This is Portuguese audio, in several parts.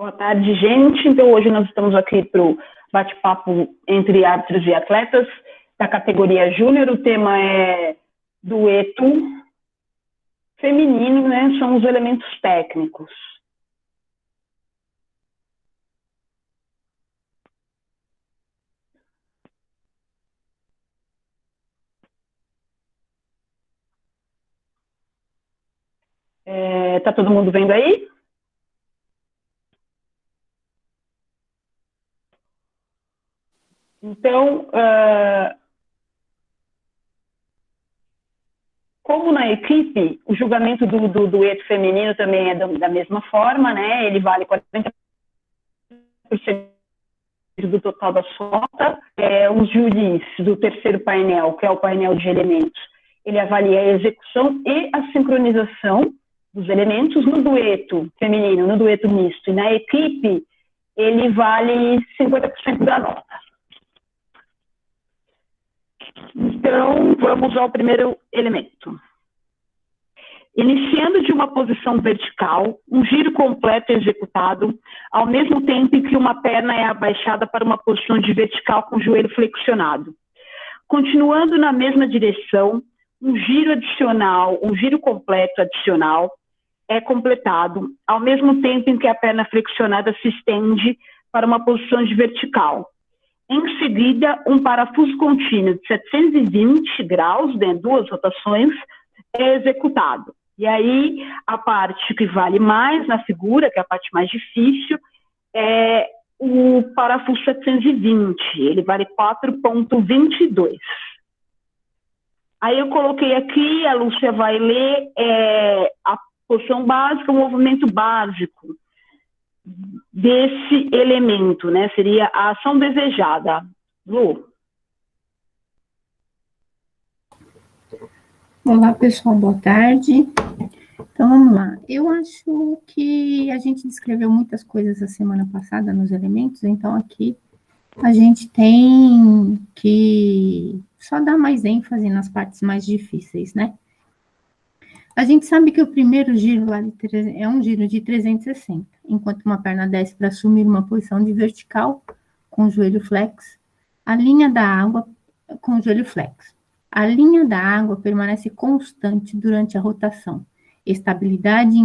Boa tarde, gente. Então, hoje nós estamos aqui para o bate-papo entre árbitros e atletas da categoria júnior. O tema é dueto feminino, né? São os elementos técnicos. Tá todo mundo vendo aí? Então, como na equipe, o julgamento do dueto feminino também é da mesma forma, né? Ele vale 40% do total da sota. Os júris do terceiro painel, que é o painel de elementos, ele avalia a execução e a sincronização dos elementos. No dueto feminino, no dueto misto e na equipe, ele vale 50% da nota. Então, vamos ao primeiro elemento. Iniciando de uma posição vertical, um giro completo é executado, ao mesmo tempo em que uma perna é abaixada para uma posição de vertical com o joelho flexionado. Continuando na mesma direção, um giro adicional, um giro completo adicional é completado, ao mesmo tempo em que a perna flexionada se estende para uma posição de vertical. Em seguida, um parafuso contínuo de 720 graus, né, 2 rotações, é executado. E aí, a parte que vale mais na figura, que é a parte mais difícil, é o parafuso 720, ele vale 4,22. Aí eu coloquei aqui, a Lúcia vai ler a posição básica, o movimento básico desse elemento, né? Seria a ação desejada. Lu? Olá, pessoal, boa tarde. Então, vamos lá. Eu acho que a gente descreveu muitas coisas a semana passada nos elementos, então aqui a gente tem que só dar mais ênfase nas partes mais difíceis, né? A gente sabe que o primeiro giro lá é um giro de 360, enquanto uma perna desce para assumir uma posição de vertical com o joelho flex, a linha da água com o joelho flex. A linha da água permanece constante durante a rotação. Estabilidade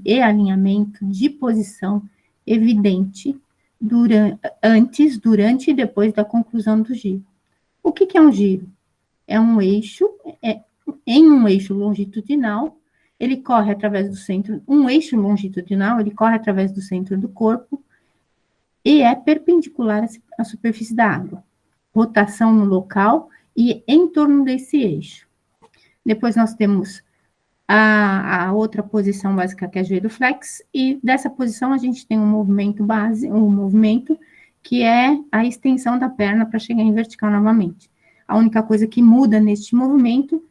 e alinhamento de posição evidente antes, durante e depois da conclusão do giro. O que é um giro? É um eixo, em um eixo longitudinal, ele corre através do centro, um eixo longitudinal, ele corre através do centro do corpo e é perpendicular à superfície da água. Rotação no local e em torno desse eixo. Depois nós temos a outra posição básica, que é joelho flex, e dessa posição a gente tem um movimento base, um movimento que é a extensão da perna para chegar em vertical novamente. A única coisa que muda neste movimento,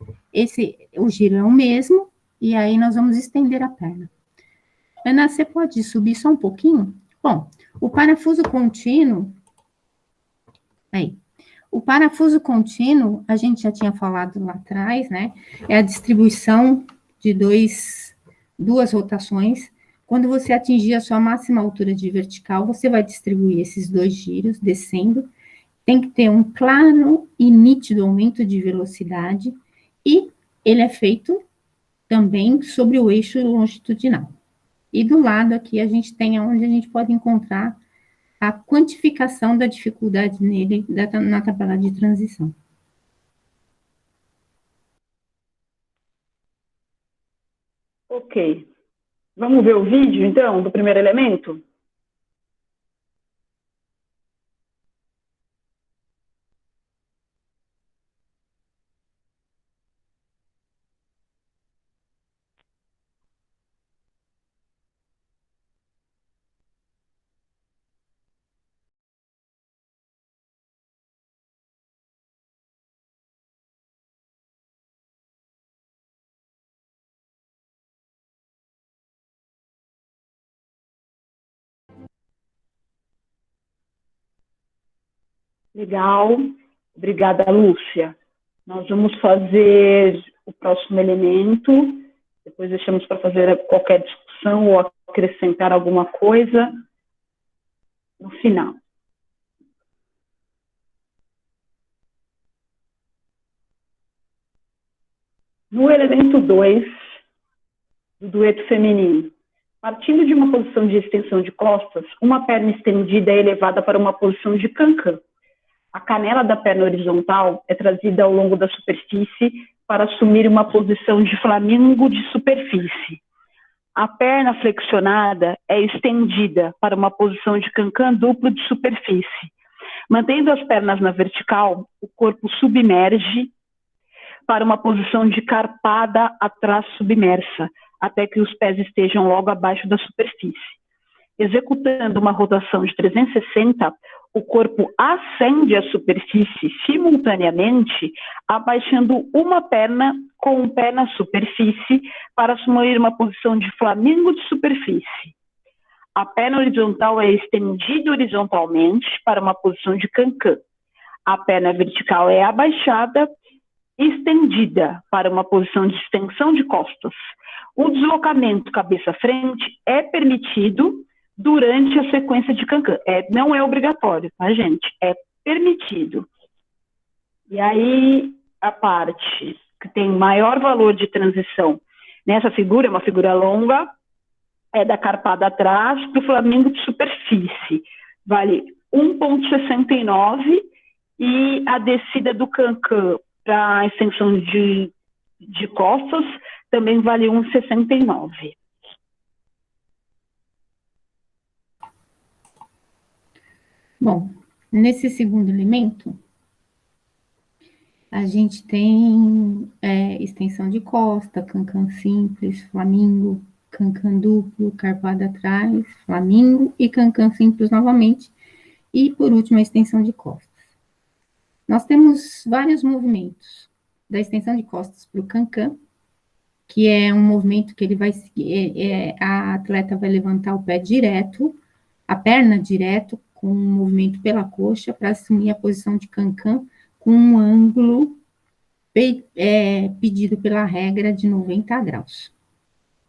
o giro é o mesmo, e aí nós vamos estender a perna. Ana, você pode subir só um pouquinho? Bom, o parafuso contínuo, aí, o parafuso contínuo, a gente já tinha falado lá atrás, né? É a distribuição de duas rotações. Quando você atingir a sua máxima altura de vertical, você vai distribuir esses dois giros descendo. Tem que ter um claro e nítido aumento de velocidade e ele é feito também sobre o eixo longitudinal. E do lado aqui a gente tem onde a gente pode encontrar a quantificação da dificuldade nele na tabela de transição. Ok. Vamos ver o vídeo, então, do primeiro elemento? Legal. Obrigada, Lúcia. Nós vamos fazer o próximo elemento, depois deixamos para fazer qualquer discussão ou acrescentar alguma coisa. no final. No elemento 2 do dueto feminino, partindo de uma posição de extensão de costas, uma perna estendida é elevada para uma posição de cancan. A canela da perna horizontal é trazida ao longo da superfície para assumir uma posição de flamingo de superfície. A perna flexionada é estendida para uma posição de cancan duplo de superfície. Mantendo as pernas na vertical, o corpo submerge para uma posição de carpada atrás submersa, até que os pés estejam logo abaixo da superfície. Executando uma rotação de 360, o corpo ascende à superfície simultaneamente, abaixando uma perna com o pé na superfície para assumir uma posição de flamingo de superfície. A perna horizontal é estendida horizontalmente para uma posição de cancan. A perna vertical é abaixada, estendida para uma posição de extensão de costas. O deslocamento cabeça-frente é permitido durante a sequência de cancan. Não é obrigatório, tá, gente? É permitido. E aí, a parte que tem maior valor de transição nessa figura, é uma figura longa, é da carpada atrás para o flamingo de superfície. Vale 1,69 e a descida do cancan para a extensão de costas também vale 1,69. Bom, nesse segundo elemento, a gente tem extensão de costa, cancan simples, flamingo, cancan duplo, carpada atrás, flamingo e cancan simples novamente. E, por último, a extensão de costas. Nós temos vários movimentos da extensão de costas para o cancan, que é um movimento que ele vai seguir, a atleta vai levantar o pé direto, a perna direto, com um movimento pela coxa, para assumir a posição de cancan, com um ângulo pedido pela regra de 90 graus.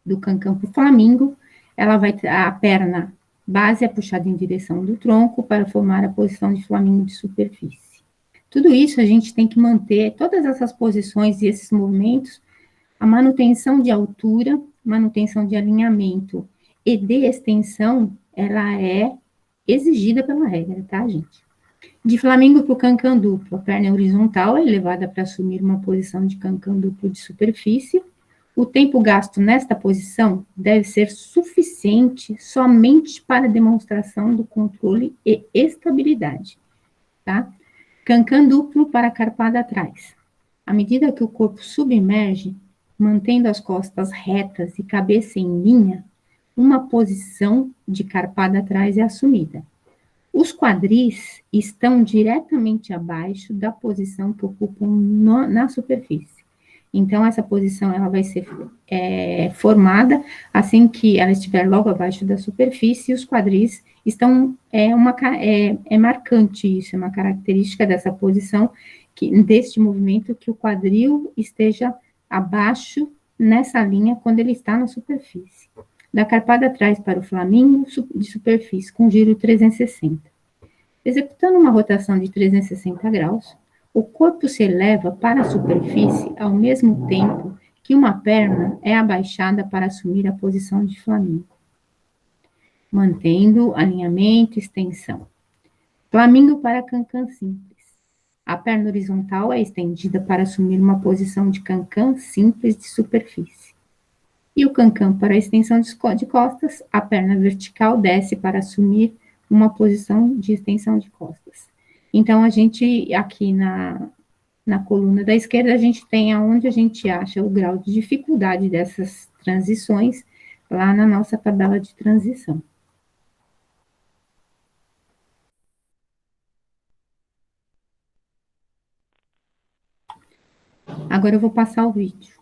Do cancan para o flamingo, a perna base é puxada em direção do tronco para formar a posição de flamingo de superfície. Tudo isso a gente tem que manter, todas essas posições e esses movimentos, a manutenção de altura, manutenção de alinhamento e de extensão, ela é exigida pela regra, tá, gente? De flamingo para o cancan duplo, a perna horizontal é elevada para assumir uma posição de cancan duplo de superfície. O tempo gasto nesta posição deve ser suficiente somente para demonstração do controle e estabilidade, tá? Cancan duplo para a carpada atrás. À medida que o corpo submerge, mantendo as costas retas e cabeça em linha, uma posição de carpada atrás é assumida. Os quadris estão diretamente abaixo da posição que ocupam na superfície. Então, essa posição ela vai ser formada assim que ela estiver logo abaixo da superfície, e os quadris estão, marcante isso, é uma característica dessa posição, deste movimento, que o quadril esteja abaixo nessa linha quando ele está na superfície. Da carpada atrás para o flamingo de superfície, com giro 360. Executando uma rotação de 360 graus, o corpo se eleva para a superfície ao mesmo tempo que uma perna é abaixada para assumir a posição de flamingo, mantendo alinhamento e extensão. Flamingo para cancan simples. A perna horizontal é estendida para assumir uma posição de cancan simples de superfície. E o cancan para a extensão de costas, a perna vertical desce para assumir uma posição de extensão de costas. Então, a gente, aqui na coluna da esquerda, a gente tem aonde a gente acha o grau de dificuldade dessas transições, lá na nossa tabela de transição. Agora eu vou passar o vídeo.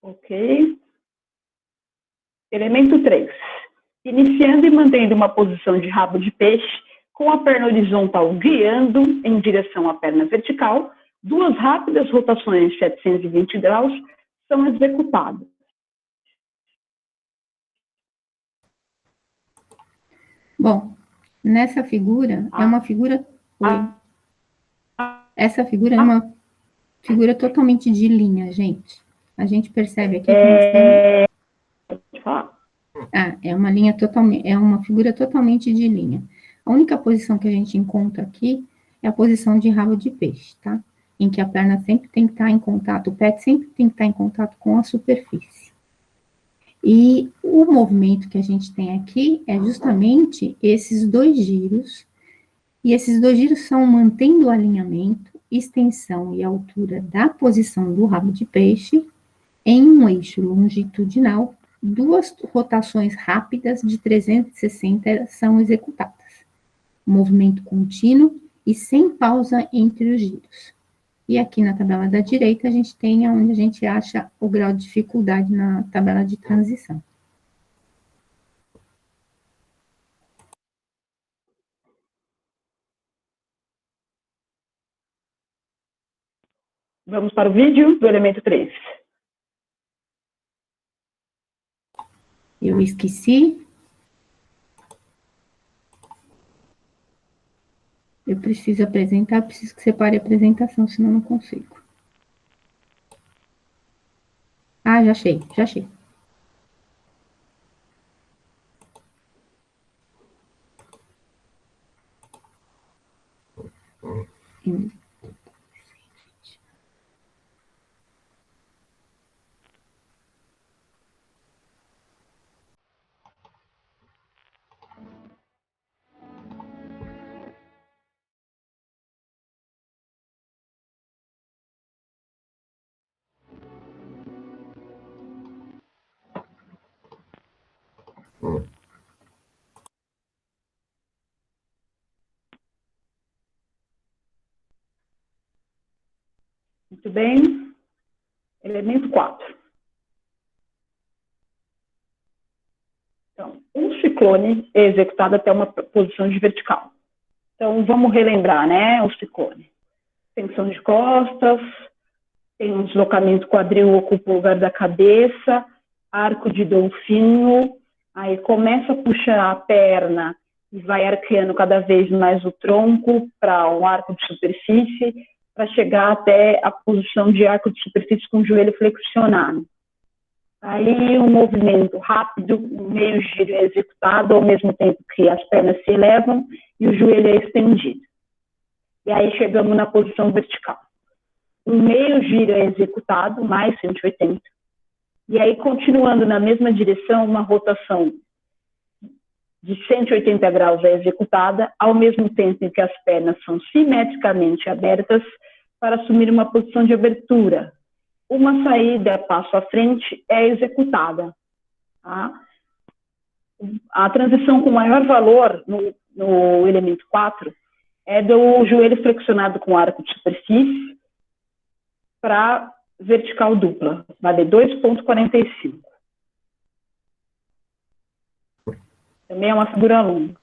Ok. Elemento 3. Iniciando e mantendo uma posição de rabo de peixe, com a perna horizontal guiando em direção à perna vertical, duas rápidas rotações de 720 graus são executadas. Bom, nessa figura, é uma figura... Essa figura é uma figura totalmente de linha, gente. A gente percebe aqui que nós temos... é uma linha totalmente, é uma figura totalmente de linha. A única posição que a gente encontra aqui é a posição de rabo de peixe, tá? Em que a perna sempre tem que estar em contato, o pé sempre tem que estar em contato com a superfície. E o movimento que a gente tem aqui é justamente esses dois giros, e esses dois giros são mantendo o alinhamento, extensão e altura da posição do rabo de peixe em um eixo longitudinal. Duas rotações rápidas de 360 são executadas. Movimento contínuo e sem pausa entre os giros. E aqui na tabela da direita, a gente tem onde a gente acha o grau de dificuldade na tabela de transição. Vamos para o vídeo do elemento 3. Eu esqueci. Eu preciso apresentar, preciso que você pare a apresentação, senão eu não consigo. Ah, já achei, já achei. Muito bem. Elemento 4. Então, um ciclone é executado até uma posição de vertical. Então, vamos relembrar, né, o ciclone. Tensão de costas, tem um deslocamento quadril, ocupa o lugar da cabeça, arco de golfinho, aí começa a puxar a perna e vai arqueando cada vez mais o tronco para um arco de superfície, para chegar até a posição de arco de superfície com o joelho flexionado. Aí um movimento rápido, um meio giro é executado ao mesmo tempo que as pernas se elevam e o joelho é estendido. E aí chegamos na posição vertical. Um meio giro é executado, mais 180. E aí, continuando na mesma direção, uma rotação de 180 graus é executada, ao mesmo tempo em que as pernas são simetricamente abertas para assumir uma posição de abertura. Uma saída passo à frente é executada. Tá? A transição com maior valor no elemento 4 é do joelho flexionado com arco de superfície para vertical dupla, vale 2,45. Também é uma figura longa.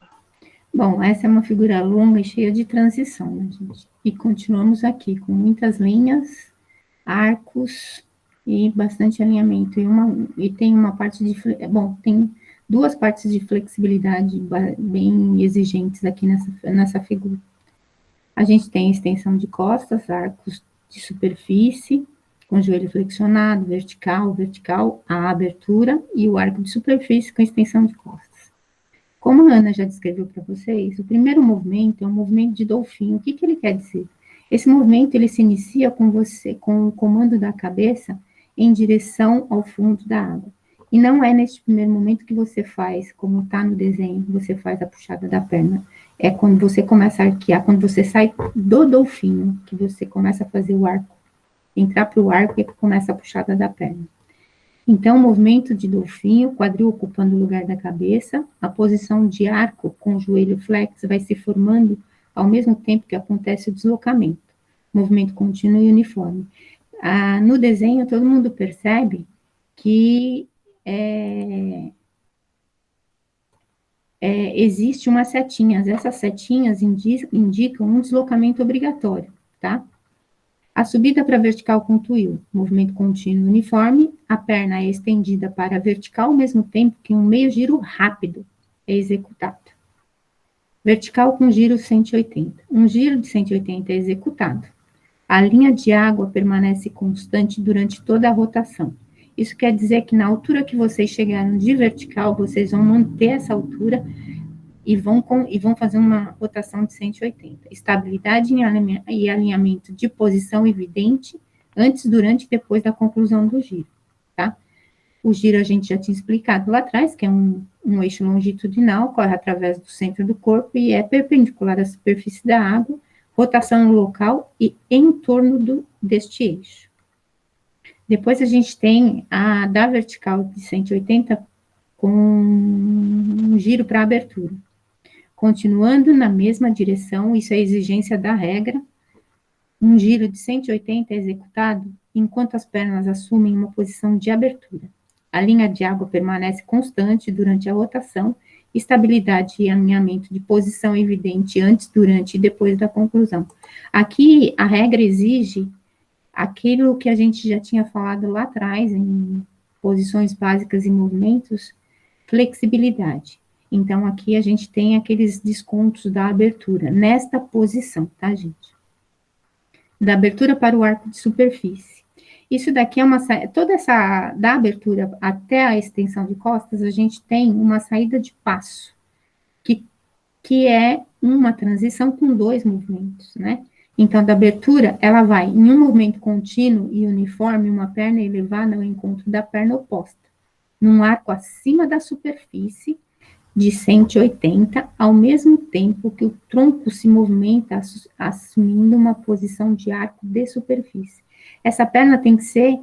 Bom, essa é uma figura longa e cheia de transição, né, gente? E continuamos aqui com muitas linhas, arcos e bastante alinhamento. E tem uma parte de... Bom, tem duas partes de flexibilidade bem exigentes aqui nessa figura. A gente tem extensão de costas, arcos de superfície, com joelho flexionado, vertical, a abertura e o arco de superfície com extensão de costas. Como a Ana já descreveu para vocês, o primeiro movimento é um movimento de dolfinho. O que ele quer dizer? Esse movimento, ele se inicia com o comando da cabeça em direção ao fundo da água. E não é neste primeiro momento que você faz, como está no desenho, você faz a puxada da perna. É quando você começa a arquear, quando você sai do dolfinho, que você começa a fazer o arco. Entrar para o arco e começa a puxada da perna. Então, o movimento de dolfinho, quadril ocupando o lugar da cabeça, a posição de arco com o joelho flexo vai se formando ao mesmo tempo que acontece o deslocamento. Movimento contínuo e uniforme. No desenho, todo mundo percebe que existe umas setinhas. Essas setinhas indicam um deslocamento obrigatório, tá? A subida para a vertical com twin, movimento contínuo uniforme, a perna é estendida para a vertical ao mesmo tempo que um meio giro rápido é executado. Vertical com giro 180. Um giro de 180 é executado. A linha de água permanece constante durante toda a rotação. Isso quer dizer que na altura que vocês chegaram de vertical, vocês vão manter essa altura e vão fazer uma rotação de 180. Estabilidade e alinhamento de posição evidente antes, durante e depois da conclusão do giro, tá? O giro a gente já tinha explicado lá atrás, que é um eixo longitudinal, corre através do centro do corpo e é perpendicular à superfície da água, rotação no local e em torno deste eixo. Depois a gente tem a da vertical de 180 com um giro para abertura. Continuando na mesma direção, isso é exigência da regra, um giro de 180 é executado enquanto as pernas assumem uma posição de abertura. A linha de água permanece constante durante a rotação, estabilidade e alinhamento de posição evidente antes, durante e depois da conclusão. Aqui, a regra exige aquilo que a gente já tinha falado lá atrás, em posições básicas e movimentos, flexibilidade. Então, aqui a gente tem aqueles descontos da abertura, nesta posição, tá, gente? Da abertura para o arco de superfície. Isso daqui é toda essa, da abertura até a extensão de costas, a gente tem uma saída de passo, que é uma transição com dois movimentos, né? Então, da abertura, ela vai em um movimento contínuo e uniforme, uma perna elevada ao encontro da perna oposta, num arco acima da superfície, de 180, ao mesmo tempo que o tronco se movimenta, assumindo uma posição de arco de superfície. Essa perna tem que ser,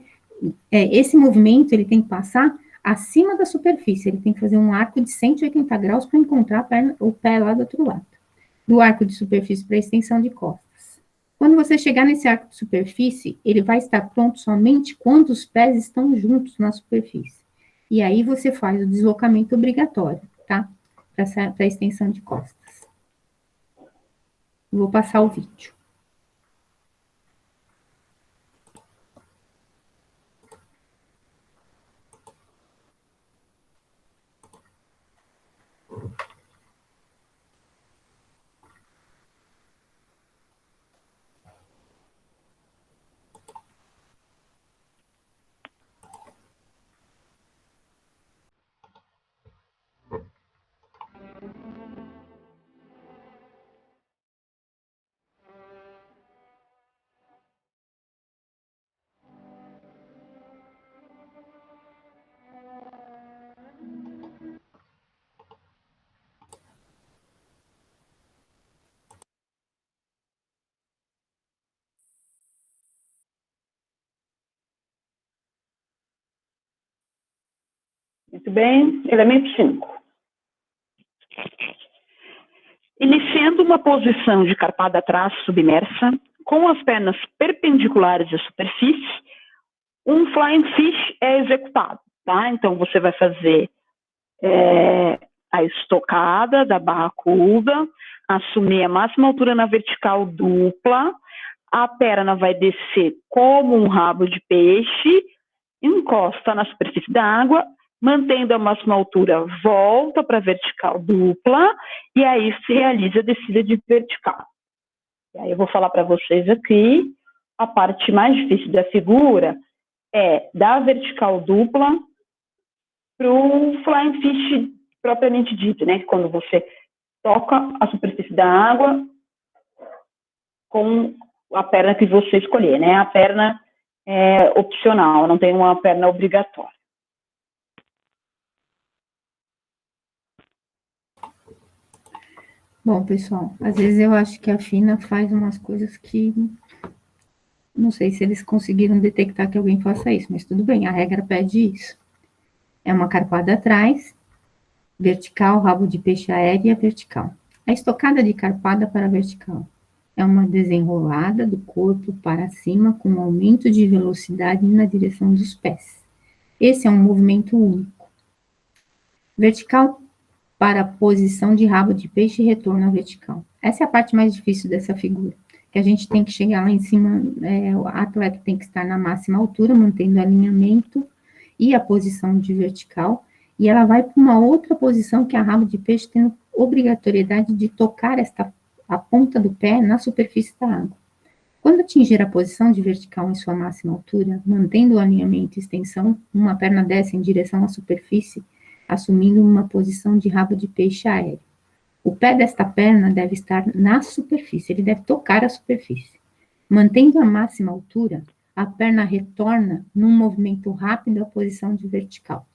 esse movimento, ele tem que passar acima da superfície, ele tem que fazer um arco de 180 graus para encontrar a perna, o pé lá do outro lado. Do arco de superfície para a extensão de costas. Quando você chegar nesse arco de superfície, ele vai estar pronto somente quando os pés estão juntos na superfície. E aí você faz o deslocamento obrigatório, tá? Para a extensão de costas. Vou passar o vídeo. Muito bem, elemento 5. Iniciando uma posição de carpada atrás submersa, com as pernas perpendiculares à superfície, um flying fish é executado, tá? Então, você vai fazer a estocada da barra curva, assumir a máxima altura na vertical dupla, a perna vai descer como um rabo de peixe, encosta na superfície da água, mantendo a máxima altura, volta para a vertical dupla, e aí se realiza a descida de vertical. E aí eu vou falar para vocês aqui, a parte mais difícil da figura é da vertical dupla para o flying fish propriamente dito, né? Quando você toca a superfície da água com a perna que você escolher, né? A perna é opcional, não tem uma perna obrigatória. Bom, pessoal, às vezes eu acho que a FINA faz umas coisas que não sei se eles conseguiram detectar que alguém faça isso, mas tudo bem, a regra pede isso. É uma carpada atrás, vertical, rabo de peixe aérea vertical. A estocada de carpada para vertical é uma desenrolada do corpo para cima com um aumento de velocidade na direção dos pés. Esse é um movimento único. Vertical para a posição de rabo de peixe e retorno à vertical. Essa é a parte mais difícil dessa figura, que a gente tem que chegar lá em cima, o atleta tem que estar na máxima altura, mantendo o alinhamento e a posição de vertical, e ela vai para uma outra posição, que é a rabo de peixe, tendo obrigatoriedade de tocar a ponta do pé na superfície da água. Quando atingir a posição de vertical em sua máxima altura, mantendo o alinhamento e extensão, uma perna desce em direção à superfície, assumindo uma posição de rabo de peixe aéreo. O pé desta perna deve estar na superfície, ele deve tocar a superfície. Mantendo a máxima altura, a perna retorna num movimento rápido à posição de vertical.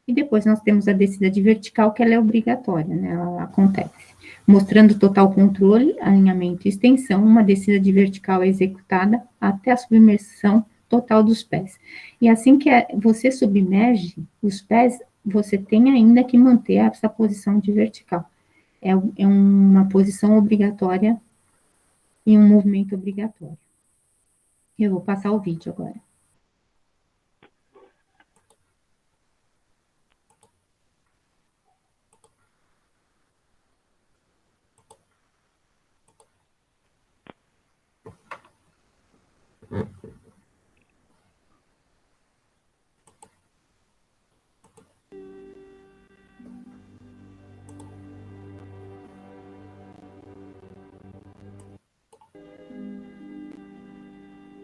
E depois nós temos a descida de vertical, que ela é obrigatória, né? Ela acontece. Mostrando total controle, alinhamento e extensão, uma descida de vertical é executada até a submersão total dos pés. E assim que você submerge os pés, você tem ainda que manter essa posição de vertical. É uma posição obrigatória e um movimento obrigatório. Eu vou passar o vídeo agora.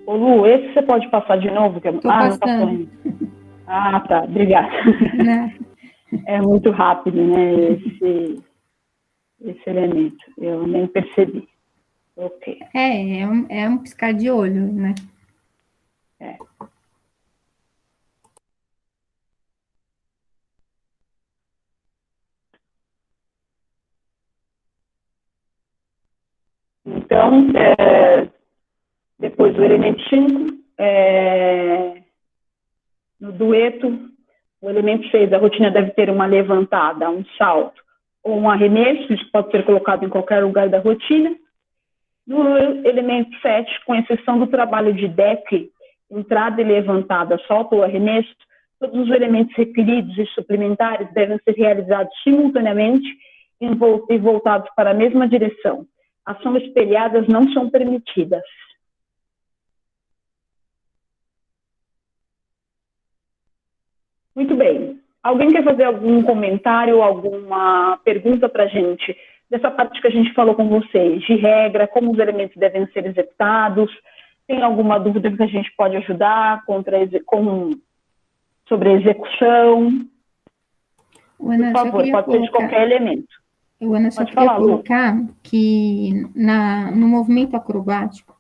Ô, Lu, esse você pode passar de novo? Tô passando. Não tá correndo. Ah, tá, obrigada. Né? É muito rápido, né, esse elemento. Eu nem percebi. Ok. É um piscar de olho, né? É. Então, depois do elemento 5, no dueto, o elemento 6, a rotina deve ter uma levantada, um salto ou um arremesso, isso pode ser colocado em qualquer lugar da rotina. No elemento 7, com exceção do trabalho de deck, entrada e levantada, salto ou arremesso, todos os elementos requeridos e suplementares devem ser realizados simultaneamente e voltados para a mesma direção. Ações espelhadas não são permitidas. Muito bem. Alguém quer fazer algum comentário, alguma pergunta para a gente dessa parte que a gente falou com vocês, de regra, como os elementos devem ser executados? Tem alguma dúvida que a gente pode ajudar sobre a execução? Ana, por favor, pode ser de qualquer elemento. Ana, só queria colocar que no movimento acrobático,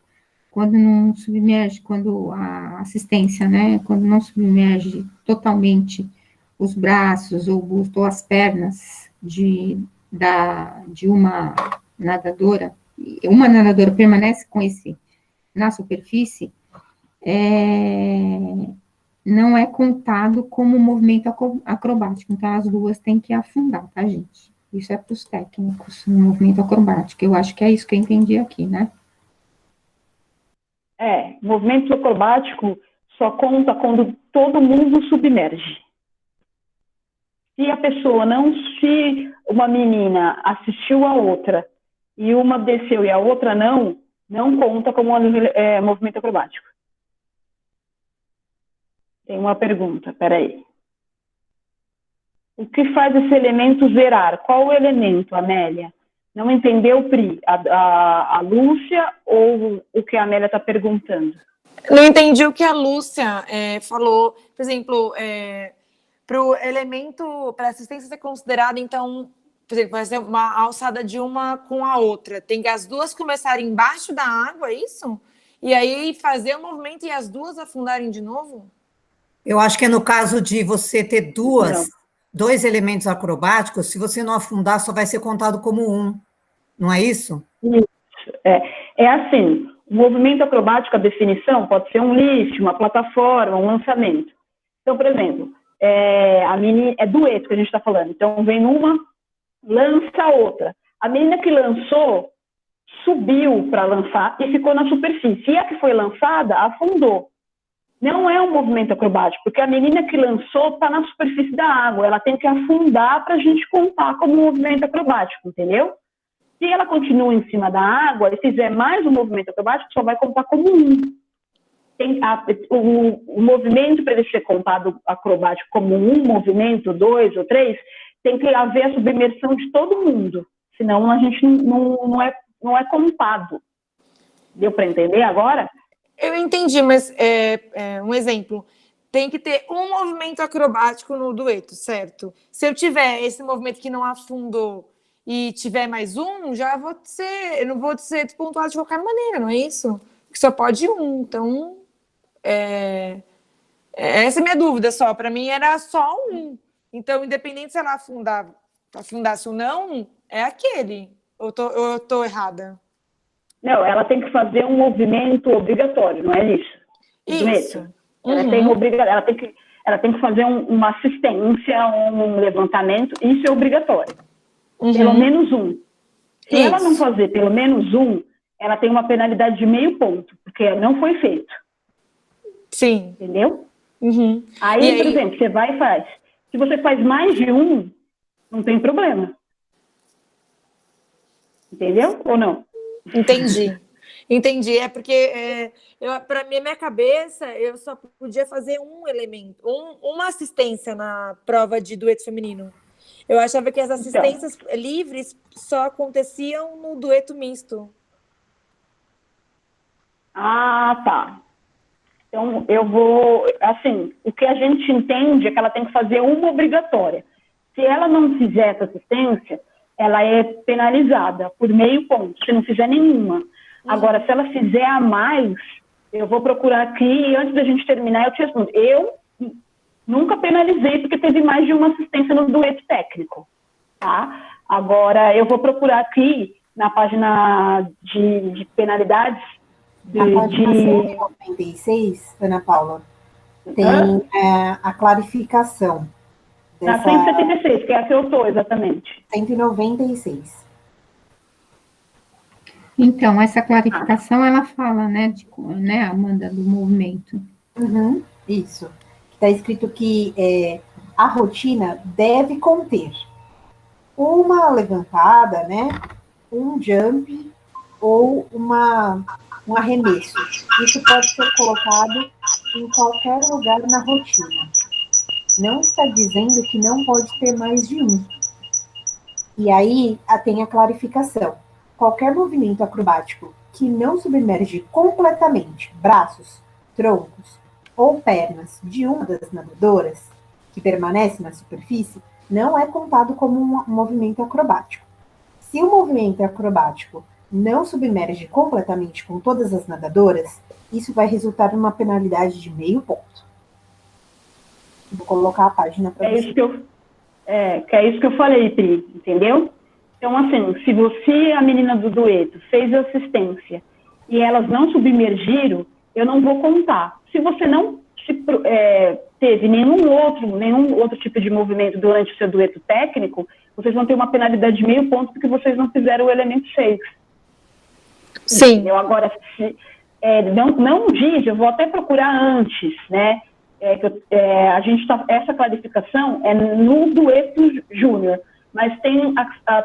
quando não submerge, quando a assistência, né, quando não submerge totalmente os braços, ou o busto, ou as pernas de uma nadadora permanece com na superfície, não é contado como movimento acrobático, então as duas têm que afundar, tá, gente? Isso é para os técnicos, no movimento acrobático, eu acho que é isso que eu entendi aqui, né? Movimento acrobático só conta quando todo mundo submerge. Se uma menina assistiu a outra e uma desceu e a outra não conta como movimento acrobático. Tem uma pergunta, peraí. O que faz esse elemento zerar? Qual o elemento, Amélia? Não entendeu, Pri? A Lúcia ou o que a Amélia está perguntando? Não entendi o que a Lúcia falou. Por exemplo, para o elemento, para a assistência ser considerada, então, por exemplo, vai ser uma alçada de uma com a outra. Tem que as duas começarem embaixo da água, é isso? E aí fazer o movimento e as duas afundarem de novo? Eu acho que é no caso de você ter dois elementos acrobáticos, se você não afundar, só vai ser contado como um. Não é isso? Isso. É assim, o movimento acrobático, a definição, pode ser um lift, uma plataforma, um lançamento. Então, por exemplo, é dueto que a gente está falando. Então, vem uma, lança a outra. A menina que lançou, subiu para lançar e ficou na superfície. E a que foi lançada, afundou. Não é um movimento acrobático, porque a menina que lançou está na superfície da água, ela tem que afundar para a gente contar como um movimento acrobático, entendeu? Se ela continua em cima da água e fizer mais um movimento acrobático, só vai contar como um. O movimento, para ele ser contado acrobático como um movimento, 2 ou 3, tem que haver a submersão de todo mundo, senão a gente não é contado. Deu para entender agora? Eu entendi, mas um exemplo. Tem que ter um movimento acrobático no dueto, certo? Se eu tiver esse movimento que não afundou e tiver mais um, eu não vou ser despontuado de qualquer maneira, não é isso? Porque só pode um. Então, essa é a minha dúvida só. Para mim era só um. Então, independente se ela afundasse ou não, é aquele. Eu tô errada? Não, ela tem que fazer um movimento obrigatório, não é isso? Isso. Ela tem que fazer uma assistência, um levantamento, isso é obrigatório. Pelo menos um. Se ela não fazer pelo menos um, ela tem uma penalidade de meio ponto, porque não foi feito. Sim. Entendeu? Aí, por exemplo, você vai e faz. Se você faz mais de um, não tem problema. Entendeu? Ou não? Entendi. É porque para minha cabeça eu só podia fazer um elemento, uma assistência na prova de dueto feminino. Eu achava que as assistências livres só aconteciam no dueto misto. Ah, tá. Então, eu vou... Assim, o que a gente entende é que ela tem que fazer uma obrigatória. Se ela não fizer essa assistência, ela é penalizada por meio ponto, se não fizer nenhuma. Agora, se ela fizer a mais, eu vou procurar aqui e antes da gente terminar eu te respondo. Eu nunca penalizei porque teve mais de uma assistência no dueto técnico, tá? Agora, eu vou procurar aqui na página de penalidades. Na página 196, Ana Paula, tem a clarificação. Na 176, que é a que eu estou, exatamente. 196. Então, essa clarificação, ela fala, né, Amanda, do movimento. Isso. Está escrito que a rotina deve conter uma levantada, né, um jump ou um arremesso. Isso pode ser colocado em qualquer lugar na rotina. Não está dizendo que não pode ter mais de um. E aí tem a clarificação. Qualquer movimento acrobático que não submerge completamente braços, troncos ou pernas de uma das nadadoras que permanece na superfície não é contado como um movimento acrobático. Se o movimento acrobático não submerge completamente com todas as nadadoras, isso vai resultar numa penalidade de meio ponto. Vou colocar a página para você. É isso que eu falei, Pri, entendeu? Então, assim, se a menina do dueto fez assistência e elas não submergiram, eu não vou contar. Se você não teve nenhum outro tipo de movimento durante o seu dueto técnico, vocês vão ter uma penalidade de meio ponto porque vocês não fizeram o elemento 6. Sim. Entendeu? Agora, não diz, eu vou até procurar antes, né? Essa clarificação é no dueto júnior, mas tem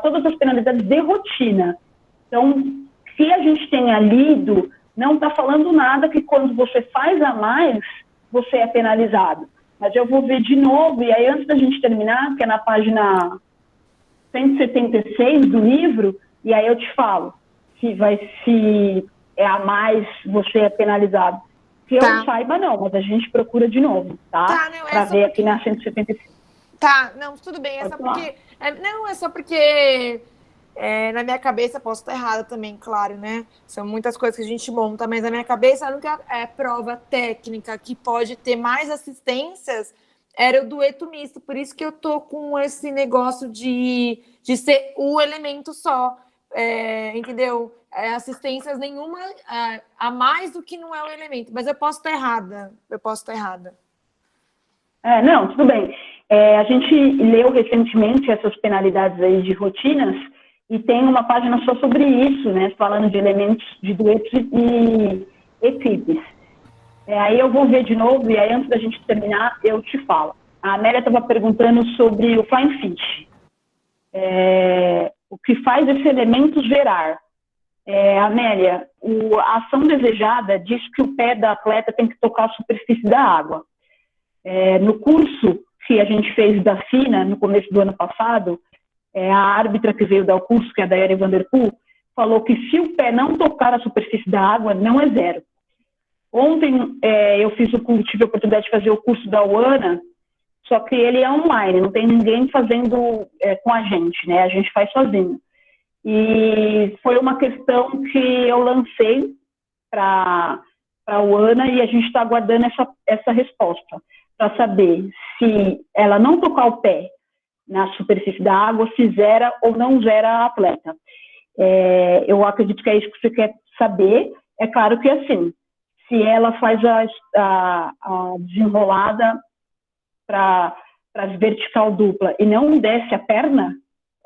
todas as penalidades de rotina. Então, se a gente tenha lido, não está falando nada que quando você faz a mais, você é penalizado. Mas eu vou ver de novo, e aí antes da gente terminar, que é na página 176 do livro, e aí eu te falo se é a mais, você é penalizado. Que eu saiba, não, mas a gente procura de novo, tá? Para ver aqui na 175. Tá, não, tudo bem. É só porque na minha cabeça, posso estar errada também, claro, né? São muitas coisas que a gente monta, mas na minha cabeça, a única prova técnica que pode ter mais assistências era o dueto misto. Por isso que eu tô com esse negócio de ser o elemento só. Entendeu? Assistências nenhuma a mais do que não é o elemento. Mas eu posso estar errada. Não, tudo bem. A gente leu recentemente essas penalidades aí de rotinas e tem uma página só sobre isso, né? Falando de elementos de duetos e equipes. Aí eu vou ver de novo, e aí antes da gente terminar, eu te falo. A Amélia estava perguntando sobre o flying fish. O que faz esse elemento gerar? Amélia, a ação desejada diz que o pé da atleta tem que tocar a superfície da água. No curso que a gente fez da FINA, no começo do ano passado, a árbitra que veio dar o curso, que é a Daiane Vanderpool, falou que se o pé não tocar a superfície da água, não é zero. Ontem eu tive a oportunidade de fazer o curso da UANA, só que ele é online, não tem ninguém fazendo com a gente, né? A gente faz sozinho. E foi uma questão que eu lancei para a UANA e a gente está aguardando essa resposta, para saber se ela não tocar o pé na superfície da água, se zera ou não zera a atleta. Eu acredito que é isso que você quer saber. É claro que, assim, se ela faz a desenrolada para vertical dupla e não desce a perna,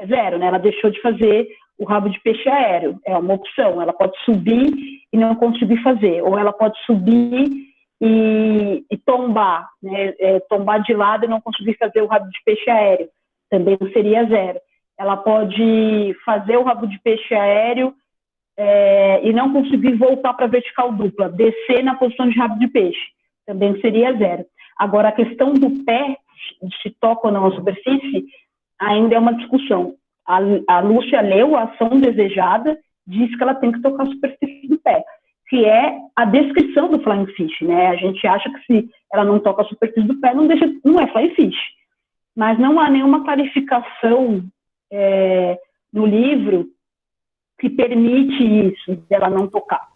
é zero, né? Ela deixou de fazer o rabo de peixe aéreo. É uma opção. Ela pode subir e não conseguir fazer. Ou ela pode subir e tombar, né? Tombar de lado e não conseguir fazer o rabo de peixe aéreo. Também seria zero. Ela pode fazer o rabo de peixe aéreo e não conseguir voltar para a vertical dupla, descer na posição de rabo de peixe. Também seria zero. Agora, a questão do pé, se toca ou não a superfície, ainda é uma discussão. A Lúcia leu a ação desejada, diz que ela tem que tocar a superfície do pé, que é a descrição do flying fish, né? A gente acha que se ela não toca a superfície do pé, não é flying fish. Mas não há nenhuma clarificação no livro que permite isso, dela não tocar.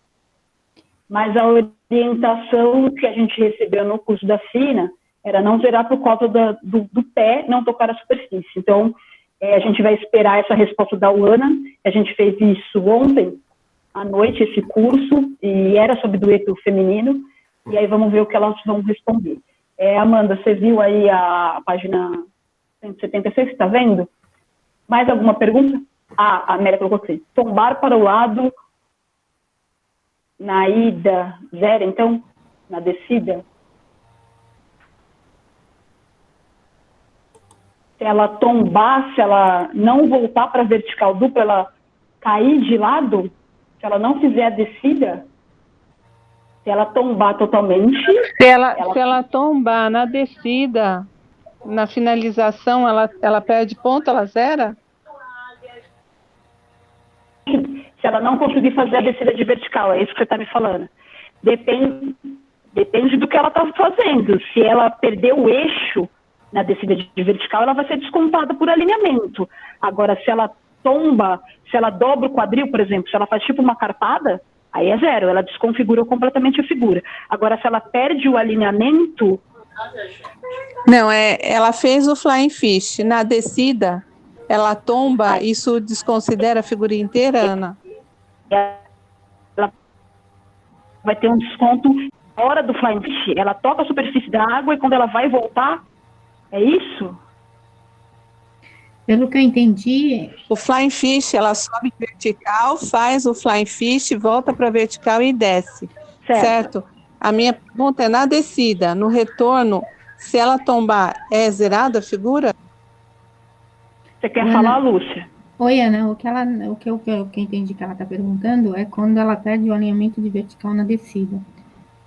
Mas a orientação que a gente recebeu no curso da FINA era não zerar por causa do pé não tocar a superfície. Então, a gente vai esperar essa resposta da UANA. A gente fez isso ontem à noite, esse curso, e era sobre dueto feminino, e aí vamos ver o que elas vão responder. Amanda, você viu aí a página 176, está vendo? Mais alguma pergunta? A Amélia colocou assim, tombar para o lado na ida zero, então, na descida. Se ela tombar, se ela não voltar para a vertical dupla, ela cair de lado, se ela não fizer a descida, se ela tombar totalmente... Se ela tombar na descida, na finalização, ela perde ponto, ela zera? Se ela não conseguir fazer a descida de vertical, é isso que você está me falando. Depende do que ela está fazendo. Se ela perder o eixo na descida de vertical, ela vai ser descontada por alinhamento. Agora, se ela tomba, se ela dobra o quadril, por exemplo, se ela faz tipo uma carpada, aí é zero, ela desconfigurou completamente a figura. Agora, se ela perde o alinhamento... Não, ela fez o flying fish. Na descida, ela tomba, isso desconsidera a figura inteira, Ana? Ela vai ter um desconto na hora do flying fish. Ela toca a superfície da água e quando ela vai voltar, é isso? Pelo que eu entendi... O flying fish, ela sobe vertical, faz o flying fish, volta para vertical e desce. Certo? A minha pergunta é na descida, no retorno, se ela tombar, é zerada a figura? Você quer falar, Lúcia? Oi, Ana, o que eu entendi que ela está perguntando é quando ela perde o alinhamento de vertical na descida.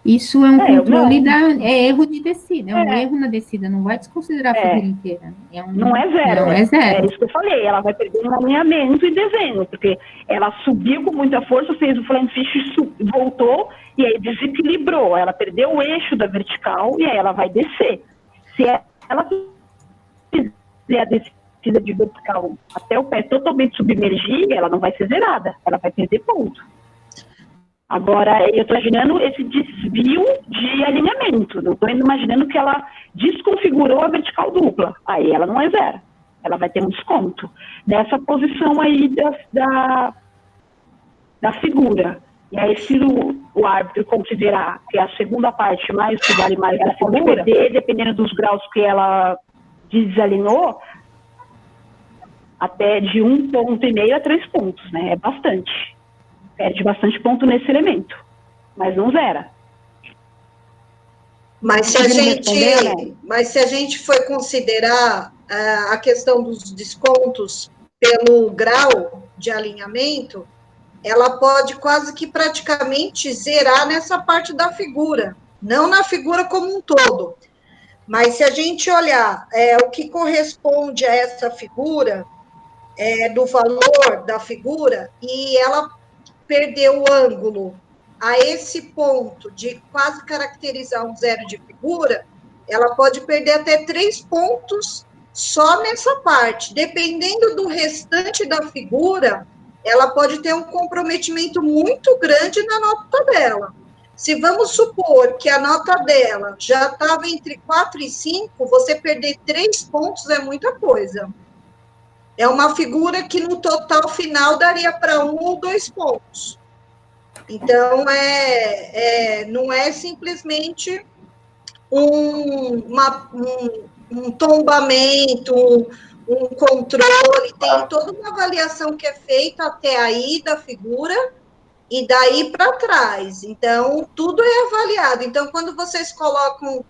Isso é um controle é erro de descida, é um erro na descida, não vai desconsiderar a figura inteira. Não é zero. Não é zero. É isso que eu falei, ela vai perder um alinhamento e desenho, porque ela subiu com muita força, fez o flying fish, voltou e aí desequilibrou. Ela perdeu o eixo da vertical e aí ela vai descer. Se ela fizer a descida de vertical até o pé totalmente submergir, ela não vai ser zerada, ela vai perder ponto. Agora, eu estou imaginando esse desvio de alinhamento, não estou imaginando que ela desconfigurou a vertical dupla, aí ela não é zero, ela vai ter um desconto dessa posição aí da figura. E aí, se o árbitro considerar que a segunda parte mais que vale mais da figura, dependendo dos graus que ela desalinhou, até de 1,5 ponto a 3 pontos, né? É bastante. Perde bastante ponto nesse elemento, mas não zera. Mas se a gente for considerar a questão dos descontos pelo grau de alinhamento, ela pode quase que praticamente zerar nessa parte da figura, não na figura como um todo. Mas se a gente olhar o que corresponde a essa figura, do valor da figura, e ela perdeu o ângulo a esse ponto de quase caracterizar um zero de figura, ela pode perder até 3 pontos só nessa parte. Dependendo do restante da figura, ela pode ter um comprometimento muito grande na nota dela. Se vamos supor que a nota dela já estava entre 4 e 5, você perder 3 pontos é muita coisa. É uma figura que no total final daria para 1 ou 2 pontos. Então, não é simplesmente um tombamento, um controle, tem toda uma avaliação que é feita até aí da figura e daí para trás. Então, tudo é avaliado. Então, quando vocês colocam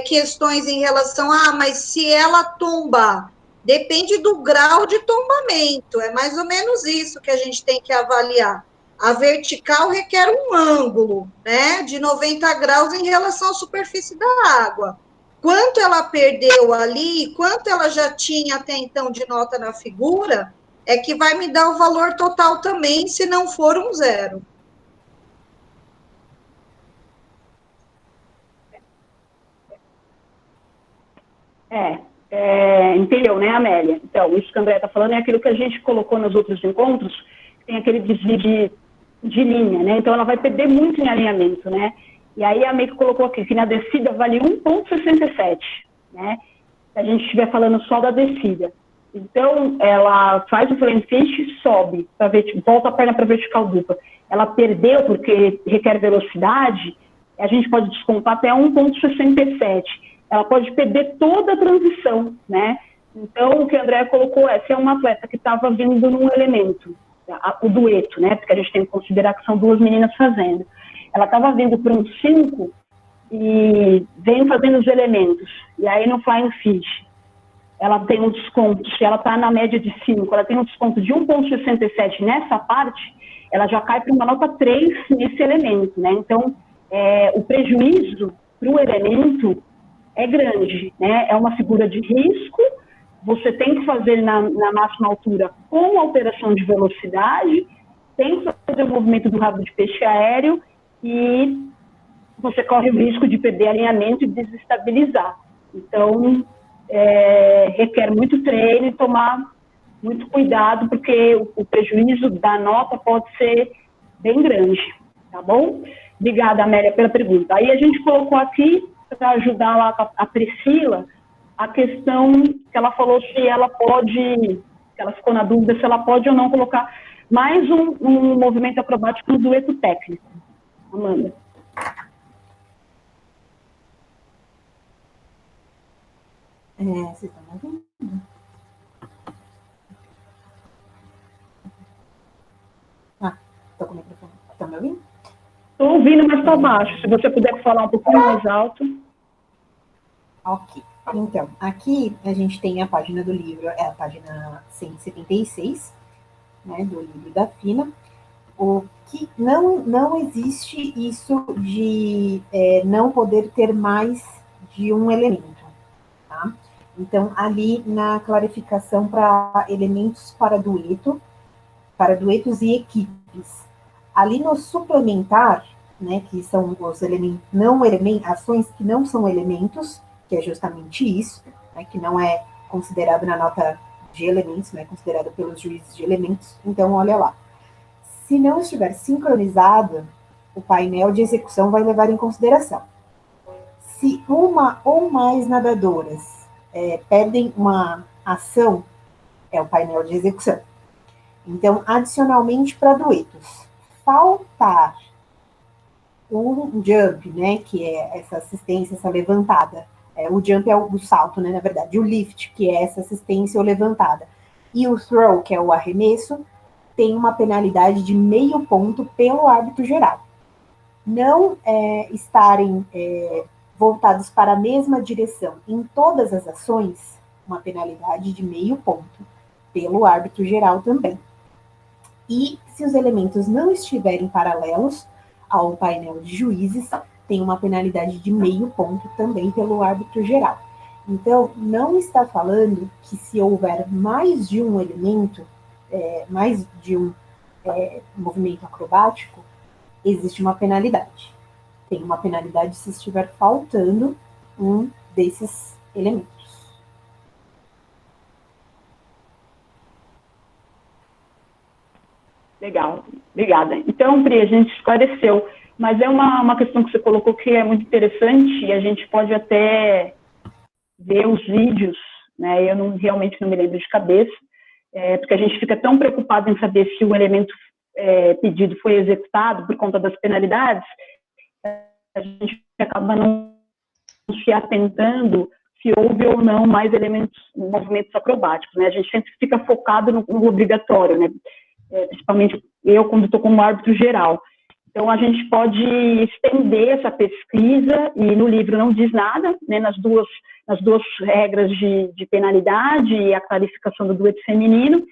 questões em relação mas se ela tombar, depende do grau de tombamento, é mais ou menos isso que a gente tem que avaliar. A vertical requer um ângulo, né, de 90 graus em relação à superfície da água. Quanto ela perdeu ali, quanto ela já tinha até então de nota na figura, é que vai me dar o valor total também, se não for um zero. Entendeu, né, Amélia? Então, isso que a Andrea está falando é aquilo que a gente colocou nos outros encontros, tem aquele desvio de linha, né? Então, ela vai perder muito em alinhamento, né? E aí, a Meiko colocou aqui que na descida vale 1,67, né? Se a gente estiver falando só da descida. Então, ela faz o flying fish, sobe, volta a perna para vertical dupla. Ela perdeu porque requer velocidade, a gente pode descontar até 1,67. Ela pode perder toda a transição, né? Então, o que a Andrea colocou se é uma atleta que estava vindo num elemento, o dueto, né? Porque a gente tem que considerar que são 2 meninas fazendo. Ela estava vindo para um 5 e vem fazendo os elementos. E aí, no flying fish, ela tem um desconto, se ela está na média de 5, ela tem um desconto de 1,67 nessa parte, ela já cai para uma nota 3 nesse elemento, né? Então, o prejuízo para o elemento é grande, né? É uma figura de risco, você tem que fazer na máxima altura com alteração de velocidade, tem que fazer o movimento do rabo de peixe aéreo e você corre o risco de perder alinhamento e desestabilizar. Então, requer muito treino e tomar muito cuidado, porque o prejuízo da nota pode ser bem grande, tá bom? Obrigada, Amélia, pela pergunta. Aí a gente colocou aqui, para ajudar lá a Priscila, a questão que ela falou se ela pode, que ela ficou na dúvida se ela pode ou não colocar mais um movimento acrobático no dueto técnico. Amanda. Vocês estão me ouvindo? Estou com o microfone. Estão me ouvindo? Estou ouvindo, mas está baixo. Se você puder falar um pouquinho mais alto. Ok. Então, aqui a gente tem a página do livro, é a página 176, né, do livro da Fina. O que não existe isso de não poder ter mais de um elemento, tá? Então, ali na clarificação para elementos para duetos e equipes, ali no suplementar, né, que são os ações que não são elementos, que é justamente isso, né, que não é considerado na nota de elementos, não é considerado pelos juízes de elementos. Então, olha lá. Se não estiver sincronizado, o painel de execução vai levar em consideração. Se uma ou mais nadadoras perdem uma ação, é o painel de execução. Então, adicionalmente para duetos, faltar um jump, né, que é essa assistência, essa levantada. O jump é o salto, né, na verdade. O lift, que é essa assistência ou levantada. E o throw, que é o arremesso, tem uma penalidade de 0,5 ponto pelo árbitro geral. Não estarem voltados para a mesma direção em todas as ações, uma penalidade de meio ponto, pelo árbitro geral também. E se os elementos não estiverem paralelos ao painel de juízes, tem uma penalidade de meio ponto também pelo árbitro geral. Então, não está falando que se houver mais de um elemento, mais de um movimento acrobático, existe uma penalidade. Tem uma penalidade se estiver faltando um desses elementos. Legal, obrigada. Então, Pri, a gente esclareceu, mas é uma questão que você colocou que é muito interessante e a gente pode até ver os vídeos, né? Eu realmente não me lembro de cabeça, porque a gente fica tão preocupado em saber se o elemento pedido foi executado por conta das penalidades, a gente acaba não se atentando se houve ou não mais movimentos acrobáticos, né? A gente sempre fica focado no obrigatório, né? Principalmente eu, quando estou como árbitro geral. Então, a gente pode estender essa pesquisa, e no livro não diz nada, né, nas duas regras de penalidade e a clarificação do dueto feminino,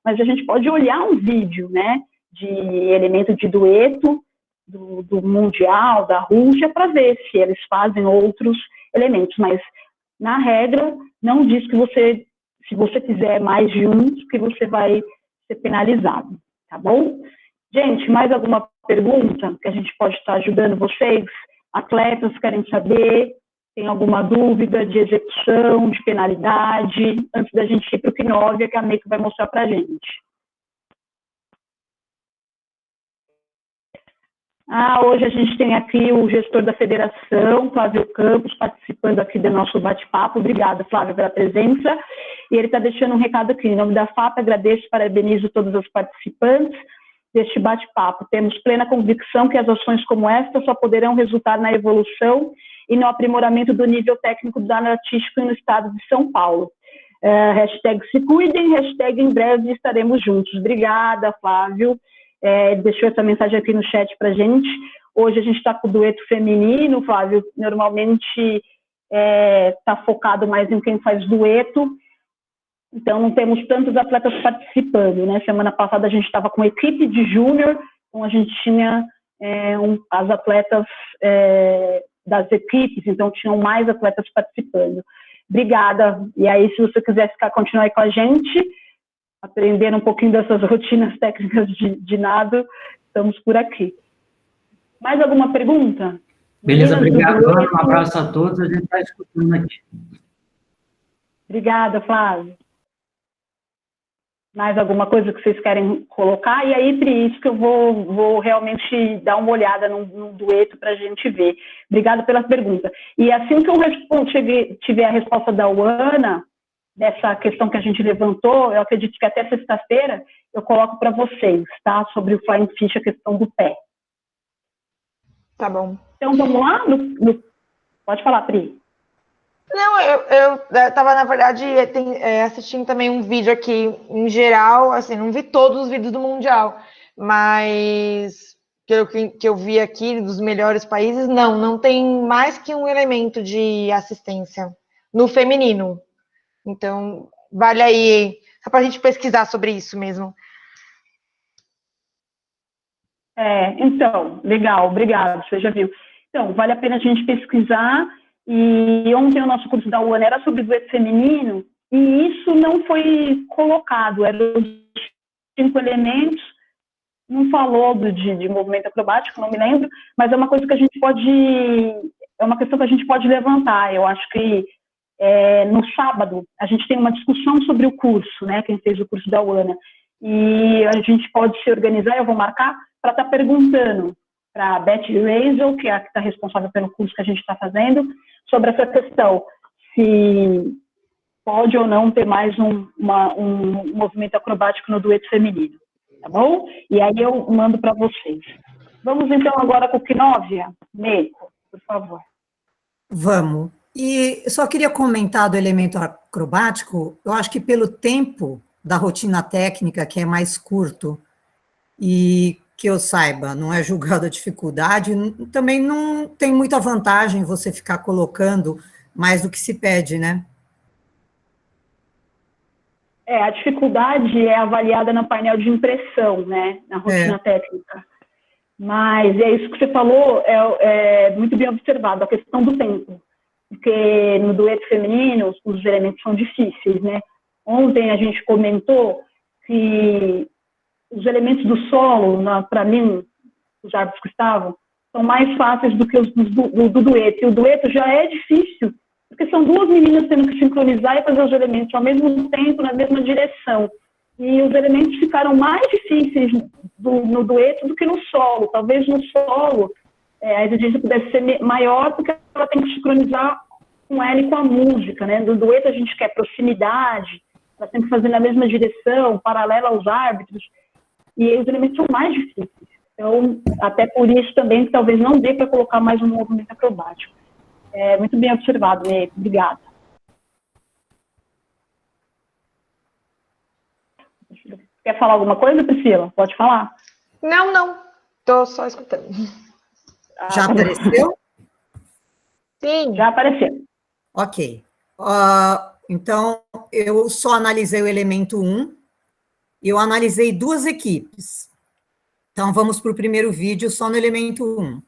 mas a gente pode olhar um vídeo, né, de elemento de dueto, do Mundial, da Rússia, para ver se eles fazem outros elementos, mas na regra não diz que se você fizer mais de um, que você vai ser penalizado, tá bom? Gente, mais alguma pergunta que a gente pode estar ajudando vocês? Atletas querem saber? Tem alguma dúvida de execução, de penalidade? Antes da gente ir para o Q9, que a Meiko vai mostrar para a gente. Hoje a gente tem aqui o gestor da federação, Flávio Campos, participando aqui do nosso bate-papo. Obrigada, Flávio, pela presença. E ele está deixando um recado aqui. Em nome da FAP, agradeço e parabenizo todos os participantes deste bate-papo. Temos plena convicção que as ações como esta só poderão resultar na evolução e no aprimoramento do nível técnico do dado artístico no estado de São Paulo. Hashtag se cuidem, hashtag em breve estaremos juntos. Obrigada, Flávio. Deixou essa mensagem aqui no chat para a gente. Hoje a gente está com o dueto feminino, Flávio, normalmente está focado mais em quem faz dueto, então não temos tantos atletas participando, né? Semana passada a gente estava com equipe de júnior, então a gente tinha as atletas das equipes, então tinham mais atletas participando. Obrigada, e aí se você quiser continuar aí com a gente, aprender um pouquinho dessas rotinas técnicas de nado, estamos por aqui. Mais alguma pergunta? Beleza, obrigado. Um abraço a todos, a gente está escutando aqui. Obrigada, Flávio. Mais alguma coisa que vocês querem colocar? E aí, Pri, isso que eu vou realmente dar uma olhada num dueto para a gente ver. Obrigada pela pergunta. E assim que eu tiver a resposta da Uana, dessa questão que a gente levantou, eu acredito que até sexta-feira eu coloco para vocês, tá? Sobre o Flying Fish, a questão do pé. Tá bom. Então, vamos lá? Pode falar, Pri. Não, eu tava, na verdade, assistindo também um vídeo aqui, em geral, assim, não vi todos os vídeos do Mundial, mas que eu vi aqui dos melhores países, não tem mais que um elemento de assistência no feminino. Então, vale aí, só para a gente pesquisar sobre isso mesmo. Então, legal, obrigado, você já viu. Então, vale a pena a gente pesquisar, e ontem o nosso curso da UAN era sobre dueto feminino, e isso não foi colocado, eram os 5 elementos, não falou de movimento acrobático, não me lembro, mas é uma coisa que a gente é uma questão que a gente pode levantar. Eu acho que no sábado a gente tem uma discussão sobre o curso, né, quem fez o curso da UANA, e a gente pode se organizar, eu vou marcar, para estar perguntando para a Beth Razel, que é a que está responsável pelo curso que a gente está fazendo, sobre essa questão, se pode ou não ter mais um movimento acrobático no dueto feminino, tá bom? E aí eu mando para vocês. Vamos então agora com o Quinovia. Meiko, por favor. Vamos. E eu só queria comentar do elemento acrobático, eu acho que pelo tempo da rotina técnica, que é mais curto, e que eu saiba, não é julgado a dificuldade, também não tem muita vantagem você ficar colocando mais do que se pede, né? A dificuldade é avaliada no painel de impressão, né, na rotina técnica. Mas é isso que você falou, é muito bem observado, a questão do tempo. Porque no dueto feminino, os elementos são difíceis, né? Ontem a gente comentou que os elementos do solo, para mim, os árbitros que estavam, são mais fáceis do que os do dueto. E o dueto já é difícil, porque são duas meninas tendo que sincronizar e fazer os elementos ao mesmo tempo, na mesma direção. E os elementos ficaram mais difíceis no dueto do que no solo. Talvez no solo a exigência pudesse ser maior, porque ela tem que sincronizar com ela e com a música, né? No dueto a gente quer proximidade, ela tem que fazer na mesma direção, paralela aos árbitros, e os elementos são mais difíceis. Então, até por isso também, que talvez não dê para colocar mais um movimento acrobático. Muito bem observado, Ney. Obrigada. Quer falar alguma coisa, Priscila? Pode falar. Não. Estou só escutando. Já apareceu? Sim. Já apareceu. Ok. Então, eu só analisei o elemento 1 e eu analisei duas equipes. Então, vamos para o primeiro vídeo só no elemento 1.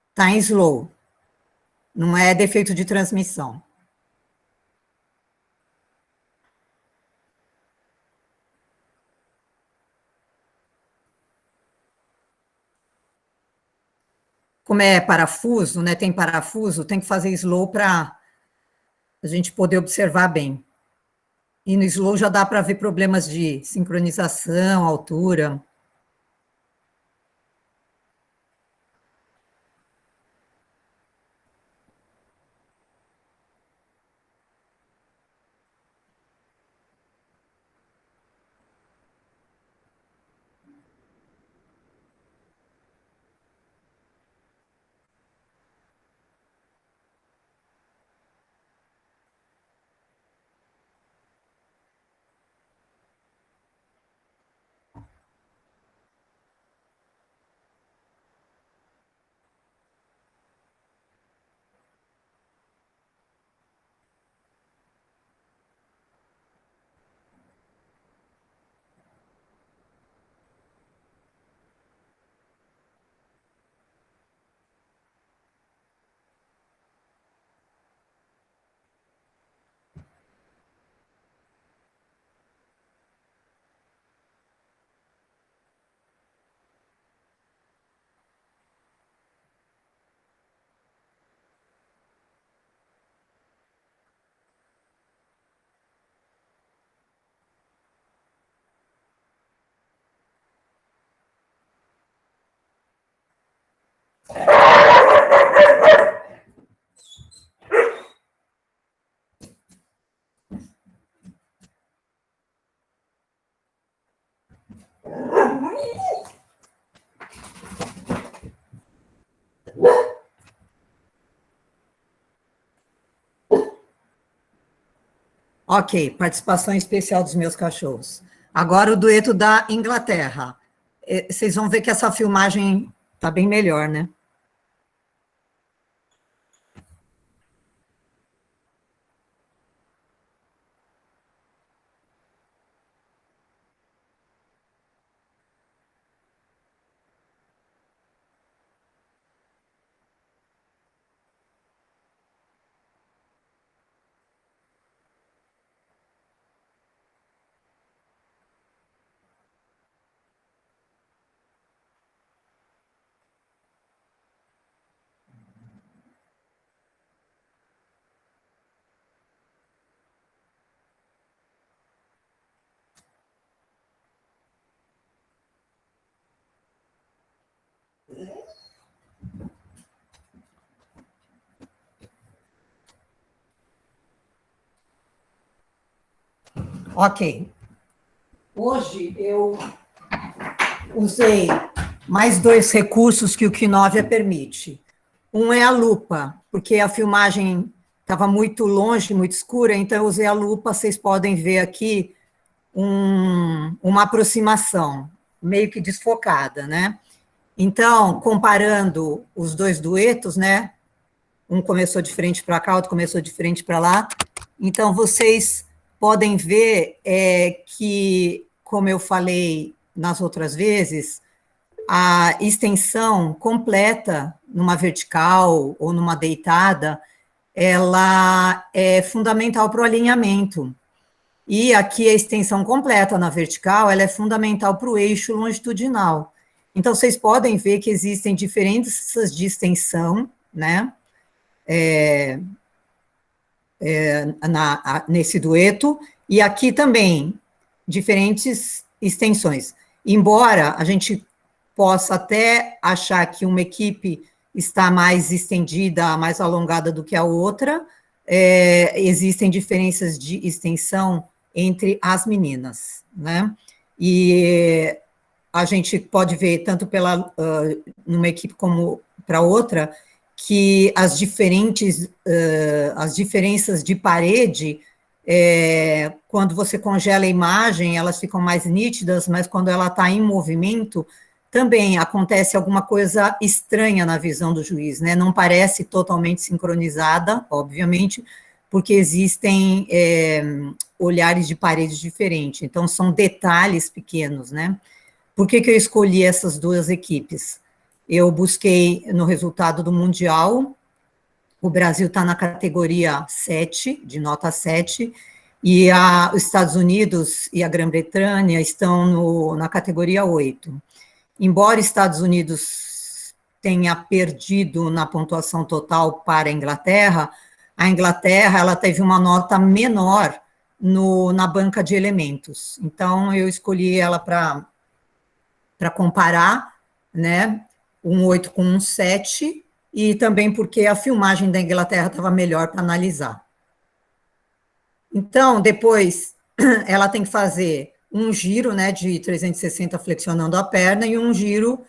Está em slow. Não é defeito de transmissão. Como é parafuso, né? Tem parafuso, tem que fazer slow para a gente poder observar bem. E no slow já dá para ver problemas de sincronização, altura. Ok, participação especial dos meus cachorros. Agora o dueto da Inglaterra. Vocês vão ver que essa filmagem está bem melhor, né? Ok. Hoje eu usei mais dois recursos que o Keynote permite. Um é a lupa, porque a filmagem estava muito longe, muito escura, então eu usei a lupa, vocês podem ver aqui uma aproximação. meio que desfocada, né? Então, comparando os dois duetos, né? Um começou de frente para cá, outro começou de frente para lá. Então, vocês podem ver que, como eu falei nas outras vezes, a extensão completa numa vertical ou numa deitada, ela é fundamental para o alinhamento. E aqui a extensão completa na vertical, ela é fundamental para o eixo longitudinal. Então, vocês podem ver que existem diferenças de extensão, né, nesse dueto, e aqui também, diferentes extensões. Embora a gente possa até achar que uma equipe está mais estendida, mais alongada do que a outra, existem diferenças de extensão entre as meninas, né? E a gente pode ver, tanto numa equipe como para outra, que as diferenças de parede, quando você congela a imagem, elas ficam mais nítidas, mas quando ela está em movimento, também acontece alguma coisa estranha na visão do juiz, né? Não parece totalmente sincronizada, obviamente, porque existem olhares de parede diferentes, então são detalhes pequenos, né? Por que eu escolhi essas duas equipes? Eu busquei no resultado do Mundial, o Brasil está na categoria 7, de nota 7, e os Estados Unidos e a Grã-Bretanha estão na categoria 8. Embora os Estados Unidos tenha perdido na pontuação total para a Inglaterra ela teve uma nota menor na banca de elementos. Então, eu escolhi ela para comparar, né, um 8 com um 7, e também porque a filmagem da Inglaterra estava melhor para analisar. Então, depois, ela tem que fazer um giro, né, de 360 flexionando a perna e um giro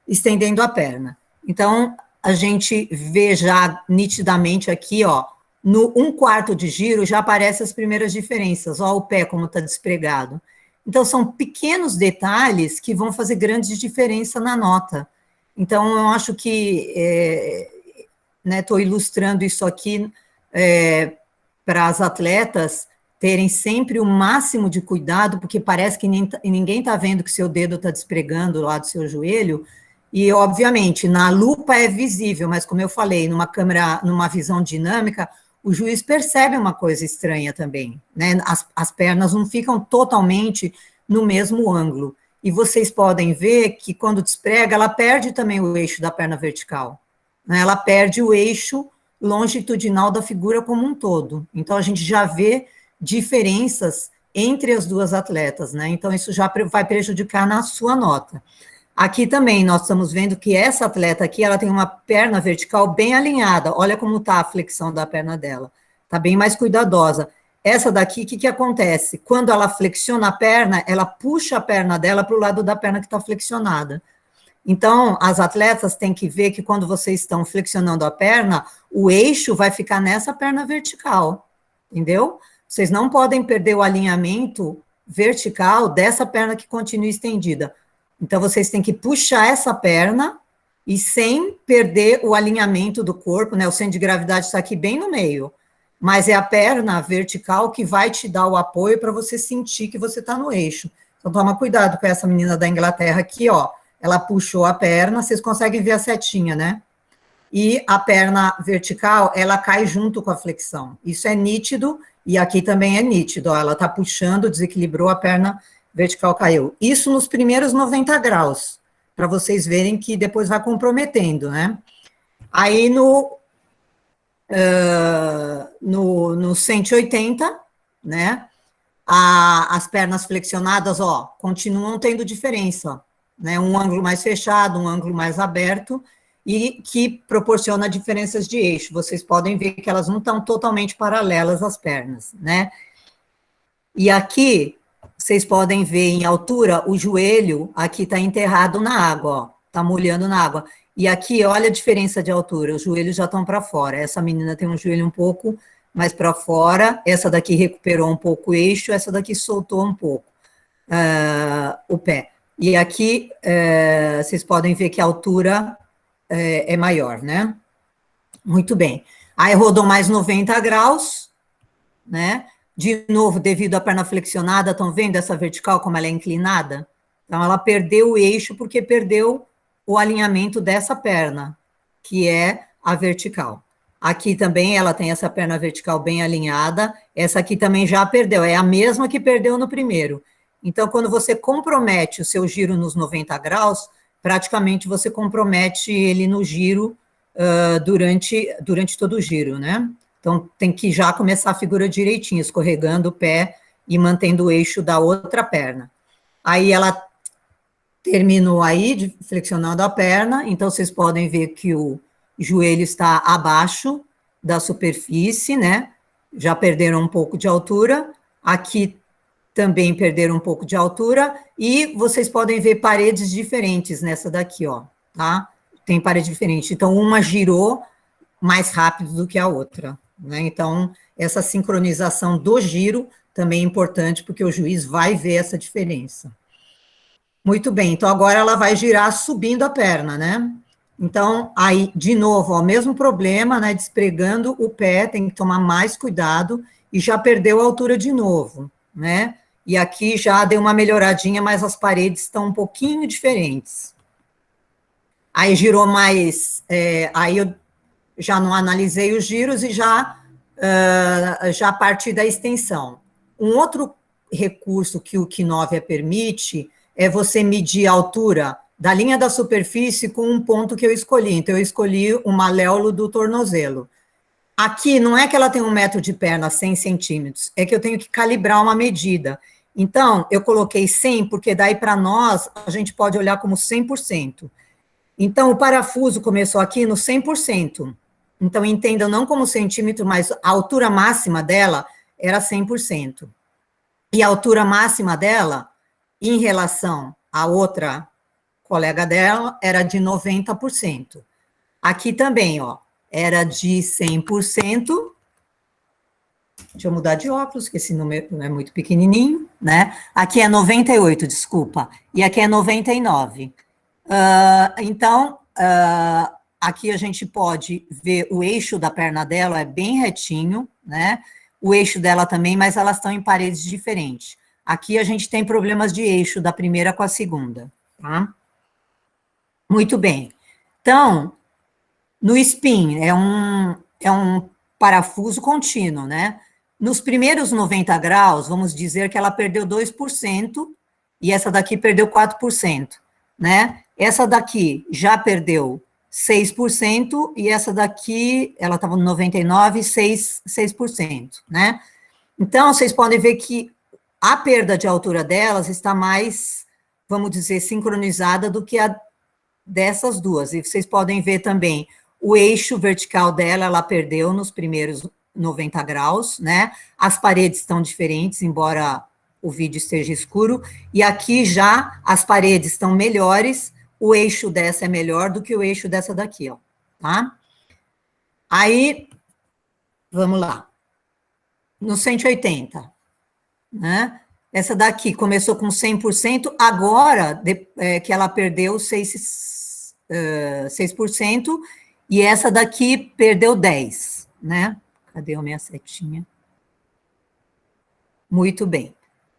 estendendo a perna. Então, a gente vê já nitidamente aqui, ó, no 1/4 de giro já aparecem as primeiras diferenças, ó, o pé como está despregado. Então, são pequenos detalhes que vão fazer grande diferença na nota. Então, eu acho que, estou ilustrando isso aqui para as atletas terem sempre o máximo de cuidado, porque parece que ninguém está vendo que seu dedo está despregando lá do seu joelho, e, obviamente, na lupa é visível, mas, como eu falei, numa câmera, numa visão dinâmica, o juiz percebe uma coisa estranha também, né? As pernas não ficam totalmente no mesmo ângulo. E vocês podem ver que, quando desprega, ela perde também o eixo da perna vertical, né? Ela perde o eixo longitudinal da figura como um todo. Então, a gente já vê diferenças entre as duas atletas, né? Então, isso já vai prejudicar na sua nota. Aqui também, nós estamos vendo que essa atleta aqui, ela tem uma perna vertical bem alinhada. Olha como está a flexão da perna dela. Está bem mais cuidadosa. Essa daqui, o que acontece? Quando ela flexiona a perna, ela puxa a perna dela para o lado da perna que está flexionada. Então, as atletas têm que ver que, quando vocês estão flexionando a perna, o eixo vai ficar nessa perna vertical, entendeu? Vocês não podem perder o alinhamento vertical dessa perna que continua estendida. Então, vocês têm que puxar essa perna e sem perder o alinhamento do corpo, né? O centro de gravidade está aqui bem no meio, mas é a perna vertical que vai te dar o apoio para você sentir que você está no eixo. Então, toma cuidado com essa menina da Inglaterra aqui, ó. Ela puxou a perna, vocês conseguem ver a setinha, né? E a perna vertical, ela cai junto com a flexão. Isso é nítido, e aqui também é nítido, ó. Ela está puxando, desequilibrou, a perna vertical caiu. Isso nos primeiros 90 graus, para vocês verem que depois vai comprometendo, né? Aí no 180, né? As pernas flexionadas, ó, continuam tendo diferença, né? Um ângulo mais fechado, um ângulo mais aberto, e que proporciona diferenças de eixo. Vocês podem ver que elas não estão totalmente paralelas às pernas, né? E aqui, vocês podem ver em altura, o joelho aqui está enterrado na água, ó, está molhando na água. E aqui, olha a diferença de altura, os joelhos já estão para fora. Essa menina tem um joelho um pouco mais para fora, essa daqui recuperou um pouco o eixo, essa daqui soltou um pouco o pé. E aqui, vocês podem ver que a altura é maior, né? Muito bem. Aí rodou mais 90 graus, né? De novo, devido à perna flexionada, estão vendo essa vertical como ela é inclinada? Então, ela perdeu o eixo porque perdeu o alinhamento dessa perna, que é a vertical. Aqui também ela tem essa perna vertical bem alinhada, essa aqui também já perdeu, é a mesma que perdeu no primeiro. Então, quando você compromete o seu giro nos 90 graus, praticamente você compromete ele no giro durante todo o giro, né? Então, tem que já começar a figura direitinho, escorregando o pé e mantendo o eixo da outra perna. Aí, ela terminou aí, flexionando a perna, então, vocês podem ver que o joelho está abaixo da superfície, né? Já perderam um pouco de altura. Aqui também perderam um pouco de altura. E vocês podem ver paredes diferentes nessa daqui, ó, tá? Tem parede diferente. Então, uma girou mais rápido do que a outra, né? Então, essa sincronização do giro também é importante, porque o juiz vai ver essa diferença. Muito bem, então agora ela vai girar subindo a perna, né? Então, aí, de novo, ó, o mesmo problema, né? Despregando o pé, tem que tomar mais cuidado, e já perdeu a altura de novo, né? E aqui já deu uma melhoradinha, mas as paredes estão um pouquinho diferentes. Aí girou mais, aí eu já não analisei os giros e já parti da extensão. Um outro recurso que o K9 permite é você medir a altura da linha da superfície com um ponto que eu escolhi. Então, eu escolhi o maléolo do tornozelo. Aqui, não é que ela tem 1 metro de perna, 100 centímetros, é que eu tenho que calibrar uma medida. Então, eu coloquei 100, porque daí, para nós, a gente pode olhar como 100%. Então, o parafuso começou aqui no 100%. Então, entendam, não como centímetro, mas a altura máxima dela era 100%. E a altura máxima dela, em relação à outra colega dela, era de 90%. Aqui também, ó, era de 100%. Deixa eu mudar de óculos, que esse número é muito pequenininho, né? Aqui é 98, desculpa. E aqui é 99. Então, aqui a gente pode ver o eixo da perna dela, é bem retinho, né? O eixo dela também, mas elas estão em paredes diferentes. Aqui a gente tem problemas de eixo da primeira com a segunda, tá? Muito bem. Então, no spin, é um parafuso contínuo, né? Nos primeiros 90 graus, vamos dizer que ela perdeu 2%, e essa daqui perdeu 4%, né? Essa daqui já perdeu 6%, e essa daqui, ela estava no 99, 6%, né? Então, vocês podem ver que a perda de altura delas está mais, vamos dizer, sincronizada do que a dessas duas. E vocês podem ver também o eixo vertical dela, ela perdeu nos primeiros 90 graus, né? As paredes estão diferentes, embora o vídeo esteja escuro, e aqui já as paredes estão melhores, o eixo dessa é melhor do que o eixo dessa daqui, ó, tá? Aí, vamos lá. No 180, né? Essa daqui começou com 100%, agora que ela perdeu 6%, e essa daqui perdeu 10%, né? Cadê a minha setinha? Muito bem.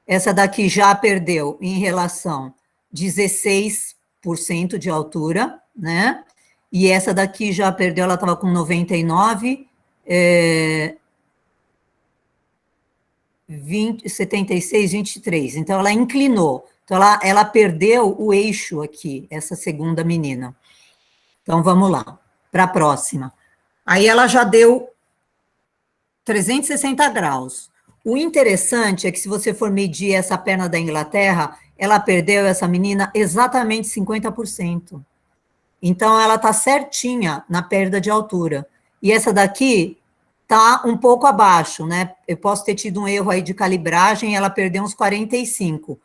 Essa daqui já perdeu em relação 16% de altura, né? E essa daqui já perdeu, ela estava com 99, 76, 23. Então, ela inclinou. Então, ela perdeu o eixo aqui, essa segunda menina. Então, vamos lá, para a próxima. Aí, ela já deu 360 graus. O interessante é que, se você for medir essa perna da Inglaterra, ela perdeu, essa menina, exatamente 50%. Então, ela está certinha na perda de altura. E essa daqui está um pouco abaixo, né? Eu posso ter tido um erro aí de calibragem, ela perdeu uns 45,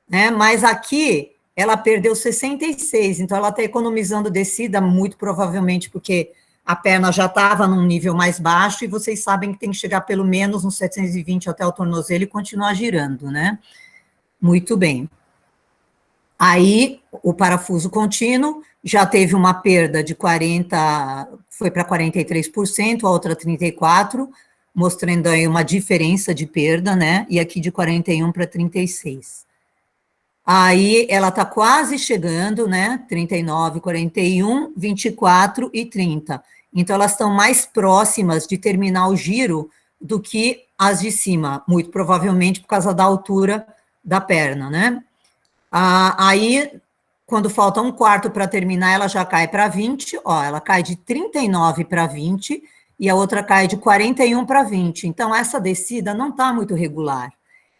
né? Mas aqui, ela perdeu 66, então ela está economizando descida, muito provavelmente porque a perna já estava num nível mais baixo, e vocês sabem que tem que chegar pelo menos uns 720 até o tornozelo e continuar girando, né? Muito bem. Aí, o parafuso contínuo já teve uma perda de 40%, foi para 43%, a outra 34%, mostrando aí uma diferença de perda, né? E aqui de 41 para 36. Aí, ela está quase chegando, né? 39, 41, 24 e 30. Então, elas estão mais próximas de terminar o giro do que as de cima, muito provavelmente por causa da altura da perna, né? Aí, quando falta um quarto para terminar, ela já cai para 20, ó, ela cai de 39 para 20, e a outra cai de 41 para 20. Então, essa descida não está muito regular.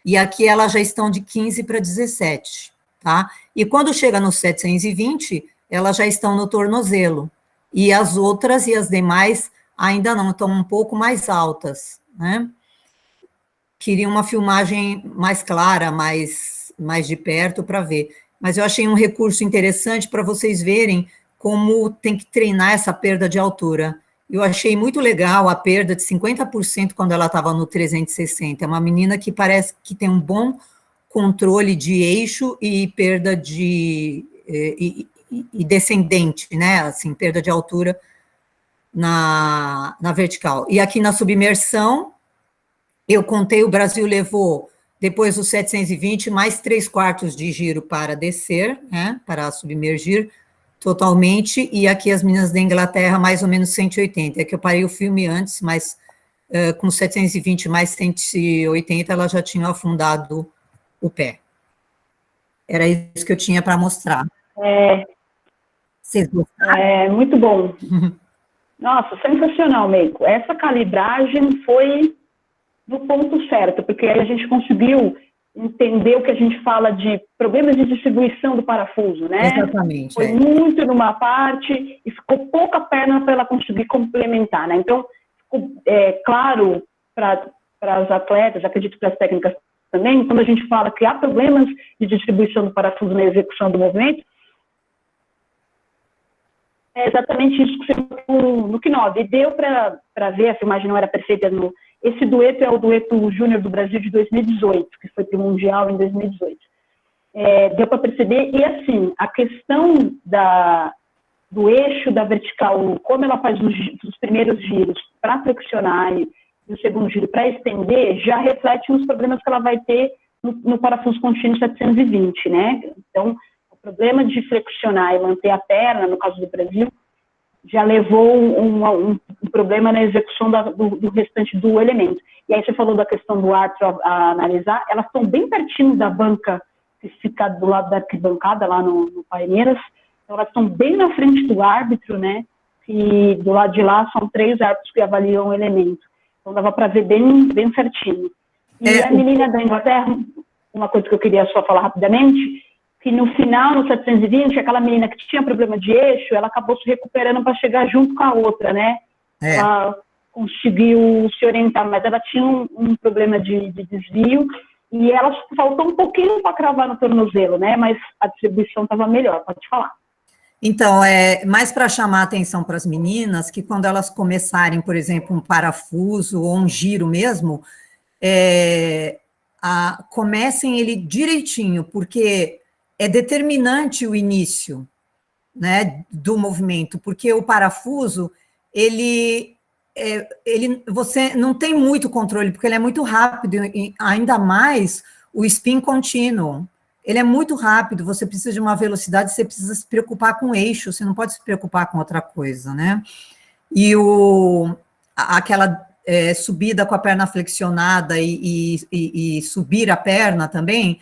E aqui elas já estão de 15 para 17, tá? E quando chega no 720, elas já estão no tornozelo. E as outras e as demais ainda não, estão um pouco mais altas, né? Queria uma filmagem mais clara, mais de perto para ver. Mas eu achei um recurso interessante para vocês verem como tem que treinar essa perda de altura. Eu achei muito legal a perda de 50% quando ela estava no 360. É uma menina que parece que tem um bom controle de eixo e perda de... e descendente, né? Assim, perda de altura na vertical. E aqui na submersão, eu contei, o Brasil levou, depois dos 720, mais 3/4 de giro para descer, né, para submergir totalmente, e aqui as meninas da Inglaterra, mais ou menos 180, é que eu parei o filme antes, mas com 720 mais 180, elas já tinham afundado o pé. Era isso que eu tinha para mostrar. Vocês gostaram? Muito bom. Nossa, sensacional, Meiko. Essa calibragem foi no ponto certo, porque aí a gente conseguiu entender o que a gente fala de problemas de distribuição do parafuso, né? Exatamente. Foi muito numa parte e ficou pouca perna para ela conseguir complementar, né? Então, ficou claro para as atletas, acredito para as técnicas também, quando a gente fala que há problemas de distribuição do parafuso na execução do movimento, é exatamente isso que você viu no K9. E deu para ver, a filmagem não era perfeita. Esse dueto é o dueto júnior do Brasil de 2018, que foi para o Mundial em 2018. Deu para perceber, e assim, a questão do eixo da vertical, como ela faz os primeiros giros para flexionar e o segundo giro para estender, já reflete nos problemas que ela vai ter no parafuso contínuo 720, né? Então, o problema de flexionar e manter a perna, no caso do Brasil, já levou um problema na execução do restante do elemento. E aí você falou da questão do árbitro a analisar, elas estão bem pertinho da banca que fica do lado da arquibancada, lá no Paineiras, então elas estão bem na frente do árbitro, né, e do lado de lá são 3 árbitros que avaliam o elemento. Então dava para ver bem certinho. E a menina da Inglaterra, uma coisa que eu queria só falar rapidamente, que no final, no 720, aquela menina que tinha problema de eixo, ela acabou se recuperando para chegar junto com a outra, né? Ela conseguiu se orientar, mas ela tinha um problema de desvio, e ela faltou um pouquinho para cravar no tornozelo, né? Mas a distribuição estava melhor, pode falar. Então, mais para chamar a atenção para as meninas, que quando elas começarem, por exemplo, um parafuso ou um giro mesmo, comecem ele direitinho, porque é determinante o início, né, do movimento, porque o parafuso, você não tem muito controle, porque ele é muito rápido, e ainda mais o spin contínuo. Ele é muito rápido, você precisa de uma velocidade, você precisa se preocupar com o eixo, você não pode se preocupar com outra coisa, né? E aquela subida com a perna flexionada e subir a perna também,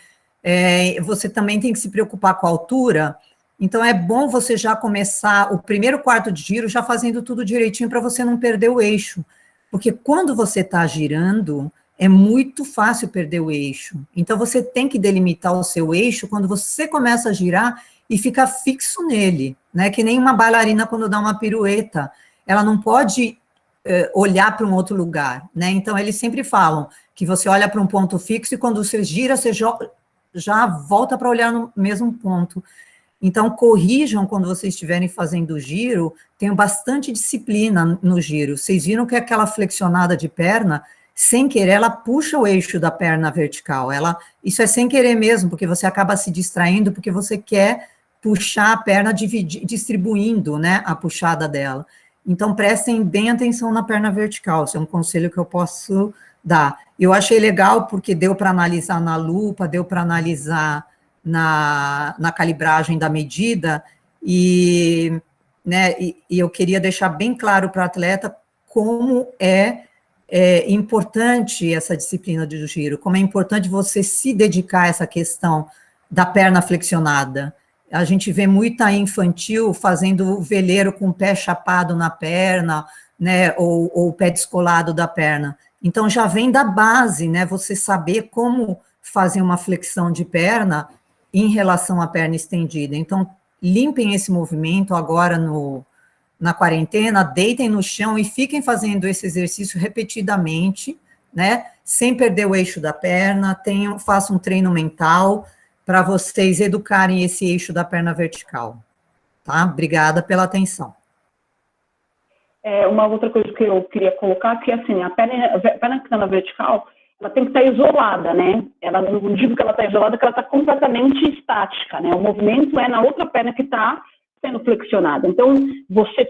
você também tem que se preocupar com a altura. Então, é bom você já começar o primeiro quarto de giro já fazendo tudo direitinho para você não perder o eixo. Porque quando você está girando, é muito fácil perder o eixo. Então, você tem que delimitar o seu eixo quando você começa a girar e fica fixo nele, né? Que nem uma bailarina quando dá uma pirueta. Ela não pode olhar para um outro lugar, né? Então, eles sempre falam que você olha para um ponto fixo e quando você gira, você já volta para olhar no mesmo ponto. Então, corrijam quando vocês estiverem fazendo o giro, tenham bastante disciplina no giro. Vocês viram que aquela flexionada de perna, sem querer, ela puxa o eixo da perna vertical. Isso é sem querer mesmo, porque você acaba se distraindo, porque você quer puxar a perna distribuindo, né, a puxada dela. Então, prestem bem atenção na perna vertical, esse é um conselho que eu posso dar. Eu achei legal, porque deu para analisar na lupa, deu para analisar na calibragem da medida, né, e eu queria deixar bem claro para o atleta como é importante essa disciplina de giro, como é importante você se dedicar a essa questão da perna flexionada. A gente vê muita infantil fazendo veleiro com o pé chapado na perna, né, ou o pé descolado da perna. Então, já vem da base, né, você saber como fazer uma flexão de perna em relação à perna estendida. Então, limpem esse movimento agora na quarentena, deitem no chão e fiquem fazendo esse exercício repetidamente, né, sem perder o eixo da perna, façam um treino mental, para vocês educarem esse eixo da perna vertical, tá? Obrigada pela atenção. Uma outra coisa que eu queria colocar, que assim, a perna que está na vertical, ela tem que estar isolada, né? Ela, não digo que ela está isolada, que ela está completamente estática, né? O movimento é na outra perna que está sendo flexionada. Então, você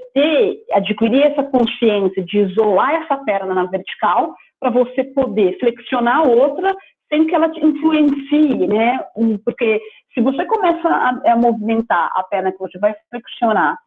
adquirir essa consciência de isolar essa perna na vertical, para você poder flexionar a outra, sem que ela te influencie, né? Porque se você começa a movimentar a perna que você vai flexionar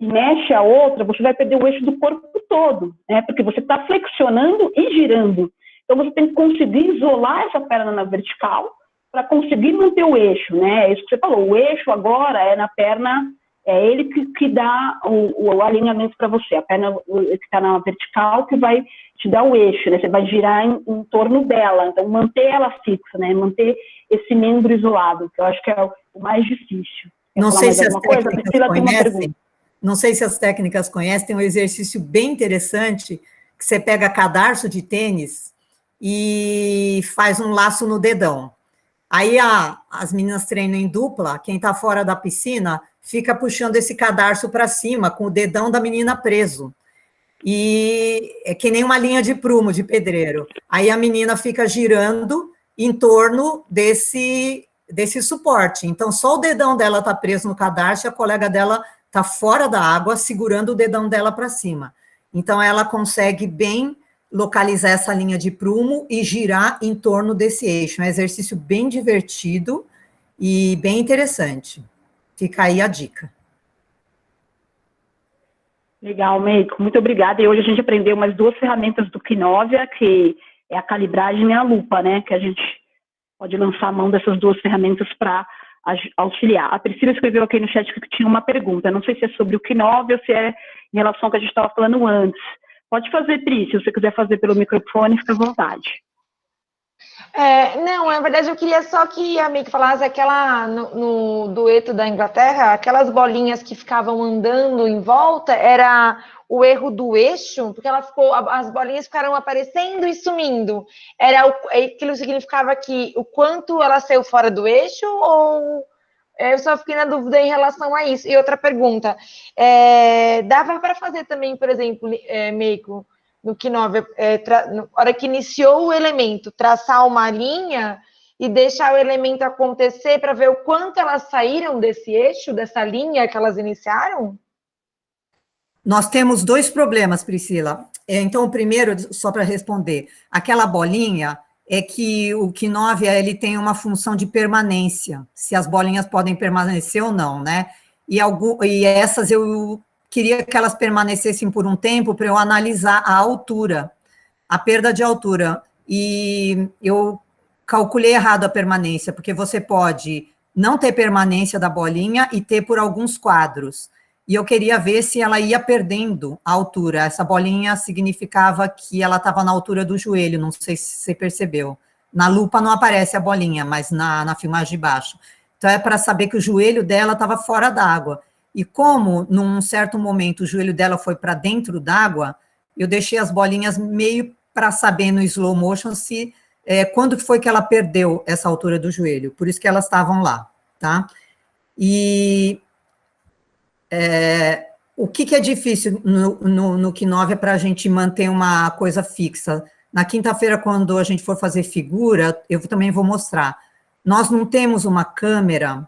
e mexe a outra, você vai perder o eixo do corpo todo, né? Porque você está flexionando e girando. Então, você tem que conseguir isolar essa perna na vertical para conseguir manter o eixo, né? É isso que você falou. O eixo agora é na perna, é ele que dá o alinhamento para você. A perna que está na vertical que vai te dar o eixo, né? Você vai girar em torno dela. Então, manter ela fixa, né? Manter esse membro isolado, que eu acho que é o mais difícil. Não sei se as técnicas conhecem. Não sei se as técnicas conhecem, tem um exercício bem interessante, que você pega cadarço de tênis e faz um laço no dedão. Aí as meninas treinam em dupla, quem está fora da piscina fica puxando esse cadarço para cima, com o dedão da menina preso. E é que nem uma linha de prumo de pedreiro. Aí a menina fica girando em torno desse suporte. Então, só o dedão dela está preso no cadarço e a colega dela está fora da água, segurando o dedão dela para cima. Então, ela consegue bem localizar essa linha de prumo e girar em torno desse eixo. É um exercício bem divertido e bem interessante. Fica aí a dica. Legal, Meiko, muito obrigada. E hoje a gente aprendeu umas 2 ferramentas do Kinovia, que é a calibragem e a lupa, né? Que a gente pode lançar a mão dessas 2 ferramentas para auxiliar. A Priscila escreveu aqui no chat que tinha uma pergunta. Não sei se é sobre o Kinovia ou se é em relação ao que a gente estava falando antes. Pode fazer, Pri, se você quiser fazer pelo microfone, fica à vontade. Não, na verdade eu queria só que a Meiko falasse aquela, no dueto da Inglaterra, aquelas bolinhas que ficavam andando em volta, era o erro do eixo, porque as bolinhas ficaram aparecendo e sumindo. Aquilo significava que o quanto ela saiu fora do eixo, ou eu só fiquei na dúvida em relação a isso. E outra pergunta, dava para fazer também, por exemplo, Meiko, no Kinovia, na hora que iniciou o elemento, traçar uma linha e deixar o elemento acontecer para ver o quanto elas saíram desse eixo, dessa linha que elas iniciaram? Nós temos 2 problemas, Priscila. Então, o primeiro, só para responder, aquela bolinha é que o Kinovia, ele tem uma função de permanência, se as bolinhas podem permanecer ou não, né? E essas eu queria que elas permanecessem por um tempo para eu analisar a altura, a perda de altura. E eu calculei errado a permanência, porque você pode não ter permanência da bolinha e ter por alguns quadros. E eu queria ver se ela ia perdendo a altura. Essa bolinha significava que ela estava na altura do joelho, não sei se você percebeu. Na lupa não aparece a bolinha, mas na filmagem de baixo. Então, é para saber que o joelho dela estava fora d'água. E como, num certo momento, o joelho dela foi para dentro d'água, eu deixei as bolinhas meio para saber no slow motion quando foi que ela perdeu essa altura do joelho. Por isso que elas estavam lá, tá? E o que é difícil no Kinovia para a gente manter uma coisa fixa? Na quinta-feira, quando a gente for fazer figura, eu também vou mostrar. Nós não temos uma câmera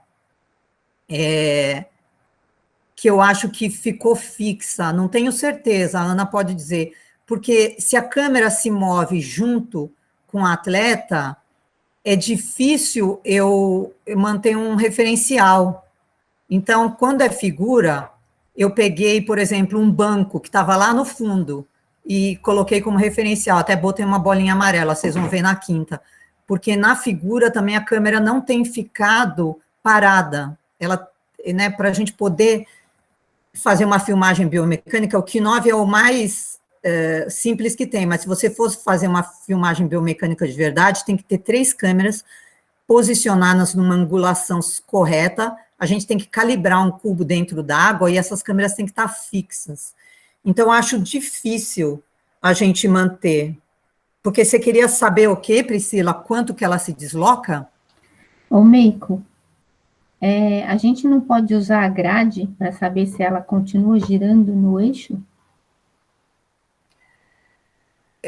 que eu acho que ficou fixa, não tenho certeza, a Ana pode dizer, porque se a câmera se move junto com o atleta, é difícil eu manter um referencial. Então, quando é figura, eu peguei, por exemplo, um banco que estava lá no fundo e coloquei como referencial, até botei uma bolinha amarela, vocês vão ver na quinta, porque na figura também a câmera não tem ficado parada, ela, né, para a gente poder fazer uma filmagem biomecânica, o Q9 é o mais simples que tem, mas se você fosse fazer uma filmagem biomecânica de verdade, tem que ter 3 câmeras posicionadas numa angulação correta, a gente tem que calibrar um cubo dentro d'água e essas câmeras têm que estar fixas. Então, eu acho difícil a gente manter. Porque você queria saber o quê, Priscila? Quanto que ela se desloca? Ô, Meiko, a gente não pode usar a grade para saber se ela continua girando no eixo?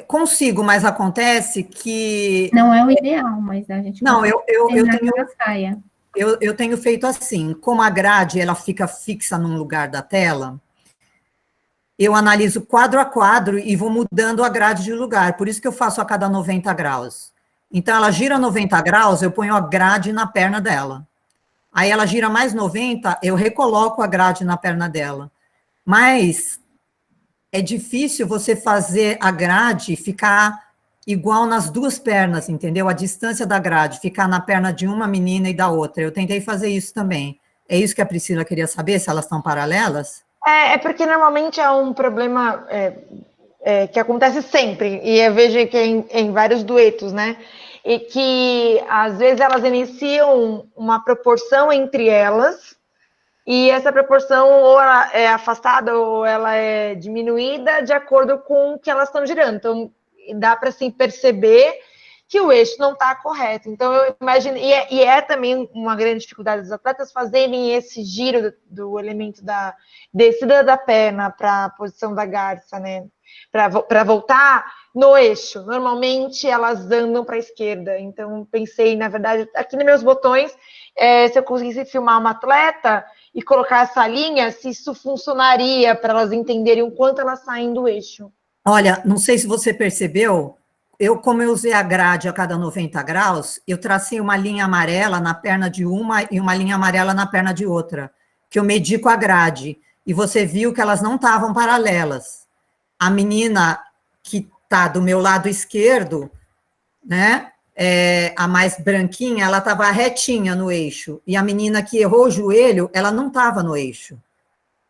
Consigo, mas acontece que... Não é o ideal, mas a gente não, eu tenho feito assim, como a grade ela fica fixa num lugar da tela, eu analiso quadro a quadro e vou mudando a grade de lugar, por isso que eu faço a cada 90 graus. Então, ela gira 90 graus, eu ponho a grade na perna dela. Aí ela gira mais 90, eu recoloco a grade na perna dela. Mas é difícil você fazer a grade ficar igual nas 2 pernas, entendeu? A distância da grade, ficar na perna de uma menina e da outra. Eu tentei fazer isso também. É isso que a Priscila queria saber, se elas estão paralelas? É porque normalmente é um problema que acontece sempre, e eu vejo que em vários duetos, né? E que às vezes elas iniciam uma proporção entre elas, e essa proporção ou ela é afastada ou ela é diminuída de acordo com o que elas estão girando. Então, dá para assim, perceber que o eixo não está correto. Então, eu imagino, e é também uma grande dificuldade dos atletas fazerem esse giro do elemento da descida da perna para a posição da garça, né? Para voltar no eixo. Normalmente, elas andam para a esquerda. Então, pensei, na verdade, aqui nos meus botões, se eu conseguisse filmar uma atleta e colocar essa linha, se isso funcionaria para elas entenderem o quanto elas saem do eixo. Olha, não sei se você percebeu, como eu usei a grade a cada 90 graus, eu tracei uma linha amarela na perna de uma e uma linha amarela na perna de outra, que eu medi com a grade, e você viu que elas não estavam paralelas. A menina que está do meu lado esquerdo, né, a mais branquinha, ela estava retinha no eixo, e a menina que errou o joelho, ela não estava no eixo.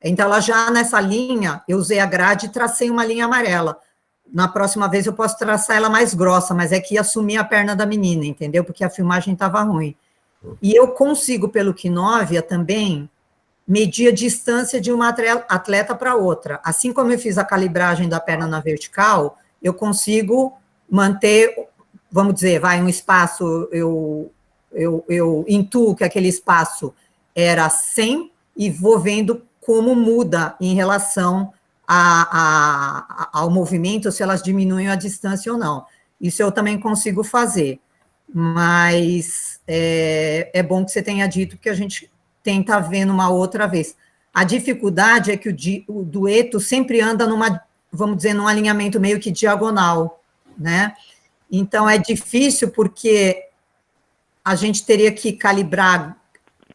Então, ela já nessa linha, eu usei a grade e tracei uma linha amarela. Na próxima vez eu posso traçar ela mais grossa, mas é que ia sumir a perna da menina, entendeu? Porque a filmagem estava ruim. E eu consigo, pelo Quinovia, também medir a distância de uma atleta para outra. Assim como eu fiz a calibragem da perna na vertical, eu consigo manter, vamos dizer, um espaço, eu intuo que aquele espaço era 100 e vou vendo como muda em relação ao movimento, se elas diminuem a distância ou não. Isso eu também consigo fazer, mas é bom que você tenha dito que a gente tenta ver numa outra vez. A dificuldade é que o dueto sempre anda vamos dizer, num alinhamento meio que diagonal, né? Então, é difícil porque a gente teria que calibrar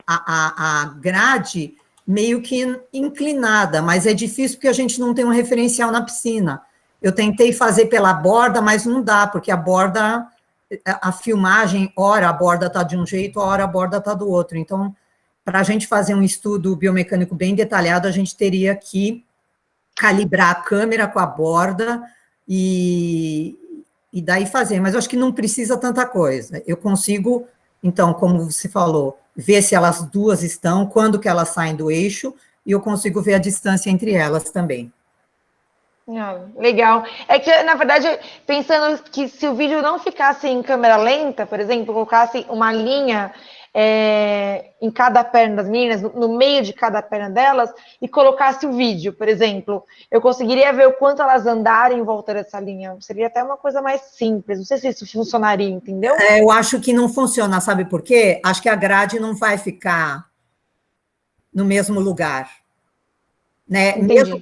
a grade meio que inclinada, mas é difícil porque a gente não tem um referencial na piscina. Eu tentei fazer pela borda, mas não dá, porque a borda, a filmagem, ora a borda está de um jeito, ora a borda está do outro. Então, para a gente fazer um estudo biomecânico bem detalhado, a gente teria que calibrar a câmera com a borda e daí fazer. Mas eu acho que não precisa tanta coisa. Eu consigo, então, como você falou, ver se elas duas estão, quando que elas saem do eixo, e eu consigo ver a distância entre elas também. Legal. É que, na verdade, pensando que se o vídeo não ficasse em câmera lenta, por exemplo, colocasse uma linha em cada perna das meninas, no meio de cada perna delas, e colocasse o vídeo, por exemplo, eu conseguiria ver o quanto elas andaram em volta dessa linha. Seria até uma coisa mais simples. Não sei se isso funcionaria, entendeu? Eu acho que não funciona, sabe por quê? Acho que a grade não vai ficar no mesmo lugar. Né? Mesmo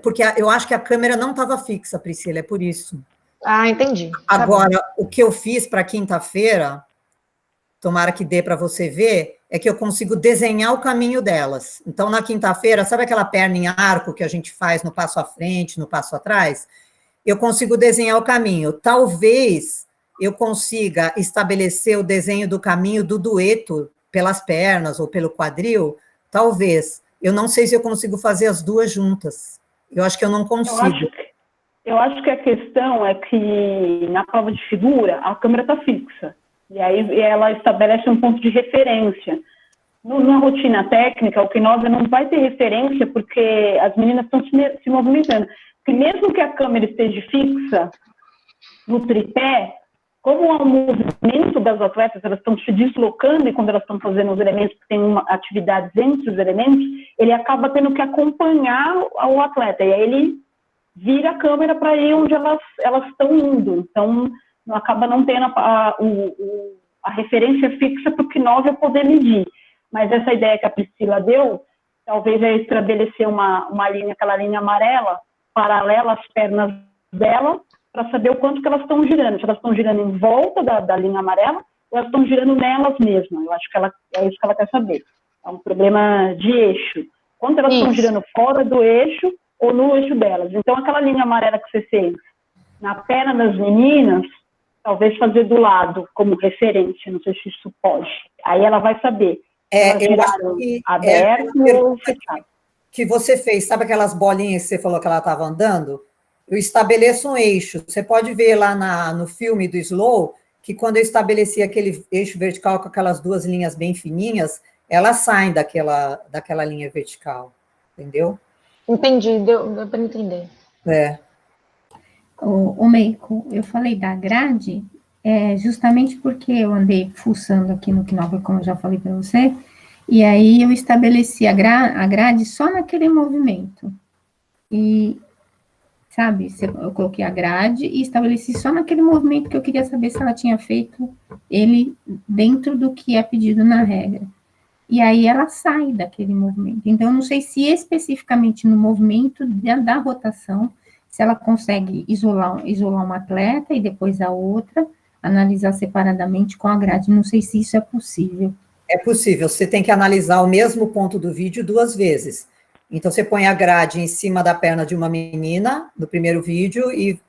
porque eu acho que a câmera não estava fixa, Priscila, é por isso. Ah, entendi. Agora, o que eu fiz para quinta-feira, tomara que dê para você ver, é que eu consigo desenhar o caminho delas. Então, na quinta-feira, sabe aquela perna em arco que a gente faz no passo à frente, no passo atrás? Eu consigo desenhar o caminho. Talvez eu consiga estabelecer o desenho do caminho do dueto pelas pernas ou pelo quadril, talvez. Eu não sei se eu consigo fazer as duas juntas. Eu acho que eu não consigo. Eu acho que a questão é que na prova de figura a câmera está fixa. E aí ela estabelece um ponto de referência. Na rotina técnica, o Kniove não vai ter referência porque as meninas estão se movimentando. Porque mesmo que a câmera esteja fixa no tripé, como há um movimento das atletas, elas estão se deslocando e quando elas estão fazendo os elementos, tem atividades entre os elementos, ele acaba tendo que acompanhar o atleta. E aí ele vira a câmera para ir onde elas estão indo. Então, acaba não tendo a referência fixa para o Kniove poder medir. Mas essa ideia que a Priscila deu, talvez é estabelecer uma linha, aquela linha amarela, paralela às pernas dela, para saber o quanto que elas estão girando. Se elas estão girando em volta da linha amarela, ou elas estão girando nelas mesmas. Eu acho que é isso que ela quer saber. É um problema de eixo. Quanto elas estão girando fora do eixo ou no eixo delas. Então, aquela linha amarela que você fez na perna das meninas, talvez fazer do lado como referência. Não sei se isso pode. Aí ela vai saber. Eu acho que aberto ou fechado. Que você fez, sabe aquelas bolinhas que você falou que ela estava andando? Eu estabeleço um eixo. Você pode ver lá no filme do Slow, que quando eu estabeleci aquele eixo vertical com aquelas duas linhas bem fininhas, elas saem daquela linha vertical, entendeu? Entendi, deu para entender. O Meiko, eu falei da grade, justamente porque eu andei fuçando aqui no Kniove, como eu já falei para você, e aí eu estabeleci a grade só naquele movimento. E, sabe, eu coloquei a grade e estabeleci só naquele movimento que eu queria saber se ela tinha feito ele dentro do que é pedido na regra. E aí ela sai daquele movimento. Então, eu não sei se especificamente no movimento da rotação, se ela consegue isolar uma atleta e depois a outra, analisar separadamente com a grade. Não sei se isso é possível. É possível. Você tem que analisar o mesmo ponto do vídeo duas vezes. Então, você põe a grade em cima da perna de uma menina, no primeiro vídeo, e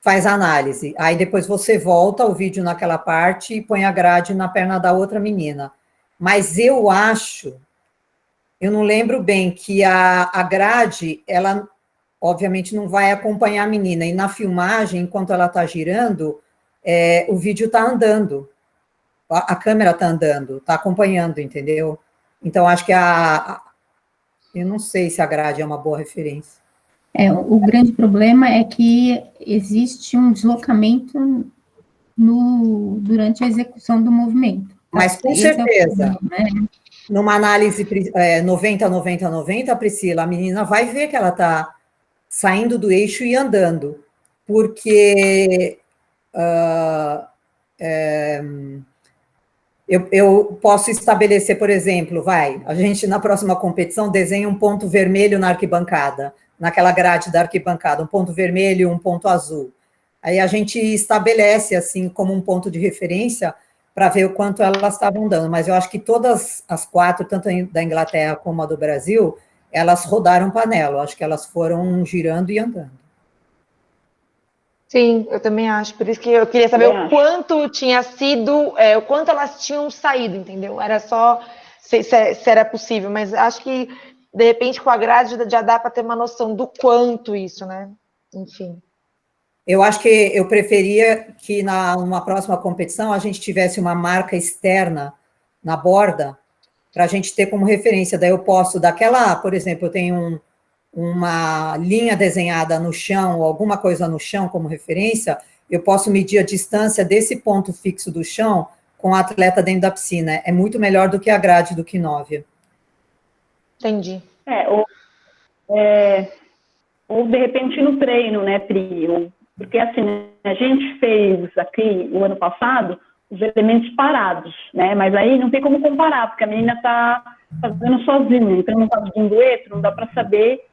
faz a análise. Aí, depois, você volta o vídeo naquela parte e põe a grade na perna da outra menina. Mas eu não lembro bem, que a grade, ela, obviamente, não vai acompanhar a menina. E na filmagem, enquanto ela está girando, o vídeo está andando. A câmera está andando, está acompanhando, entendeu? Então, acho que eu não sei se a grade é uma boa referência. O grande problema é que existe um deslocamento durante a execução do movimento. Mas, com certeza, numa análise 90-90-90, Priscila, a menina vai ver que ela está saindo do eixo e andando, porque eu posso estabelecer, por exemplo, a gente na próxima competição desenha um ponto vermelho na arquibancada, naquela grade da arquibancada, um ponto vermelho e um ponto azul. Aí a gente estabelece, assim, como um ponto de referência para ver o quanto elas estavam dando. Mas eu acho que todas as quatro, tanto da Inglaterra como a do Brasil, elas rodaram panela. Eu acho que elas foram girando e andando. Sim, eu também acho. Por isso que eu queria saber o quanto tinha sido, o quanto elas tinham saído, entendeu? Era só se era possível, mas acho que, de repente, com a grade já dá para ter uma noção do quanto isso, né? Enfim. Eu acho que eu preferia que numa próxima competição a gente tivesse uma marca externa na borda para a gente ter como referência. Daí eu posso, por exemplo, eu tenho uma linha desenhada no chão, ou alguma coisa no chão como referência, eu posso medir a distância desse ponto fixo do chão com o atleta dentro da piscina. É muito melhor do que a grade do quinóvia. Entendi. Ou de repente no treino, né, Pri? Porque assim, a gente fez aqui o ano passado os elementos parados, né? Mas aí não tem como comparar, porque a menina está fazendo sozinha, então no caso de um dueto não dá para saber